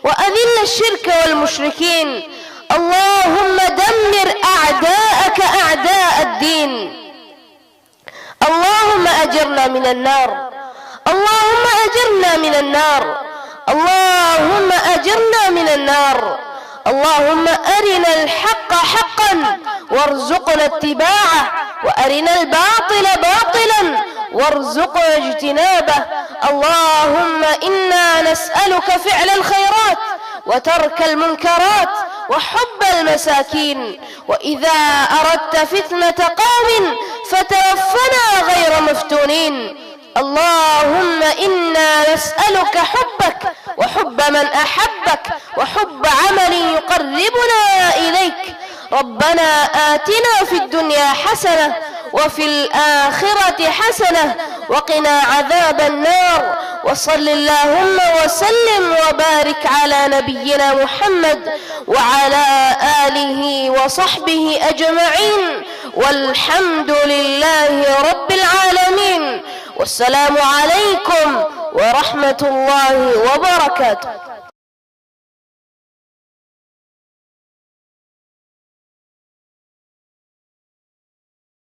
وأذل الشرك والمشركين. اللهم دمر أعداءك أعداء الدين. اللهم أجرنا من النار. اللهم أجرنا من النار. اللهم أجرنا من النار. اللهم أرنا الحق حقا وارزقنا اتباعه وأرنا الباطل باطلا وارزقنا اجتنابه. اللهم إنا نسألك فعل الخيرات وترك المنكرات وحب المساكين، وإذا أردت فتنة قوم فتوفنا غير مفتونين. اللهم إنا نسألك حبك وحب من أحبك وحب عمل يقربنا إليك. ربنا آتنا في الدنيا حسنة وفي الآخرة حسنة وقنا عذاب النار. وصل اللهم وسلم وبارك على نبينا محمد وعلى آله وصحبه أجمعين والحمد لله رب العالمين. والسلام عليكم ورحمة الله وبركاته.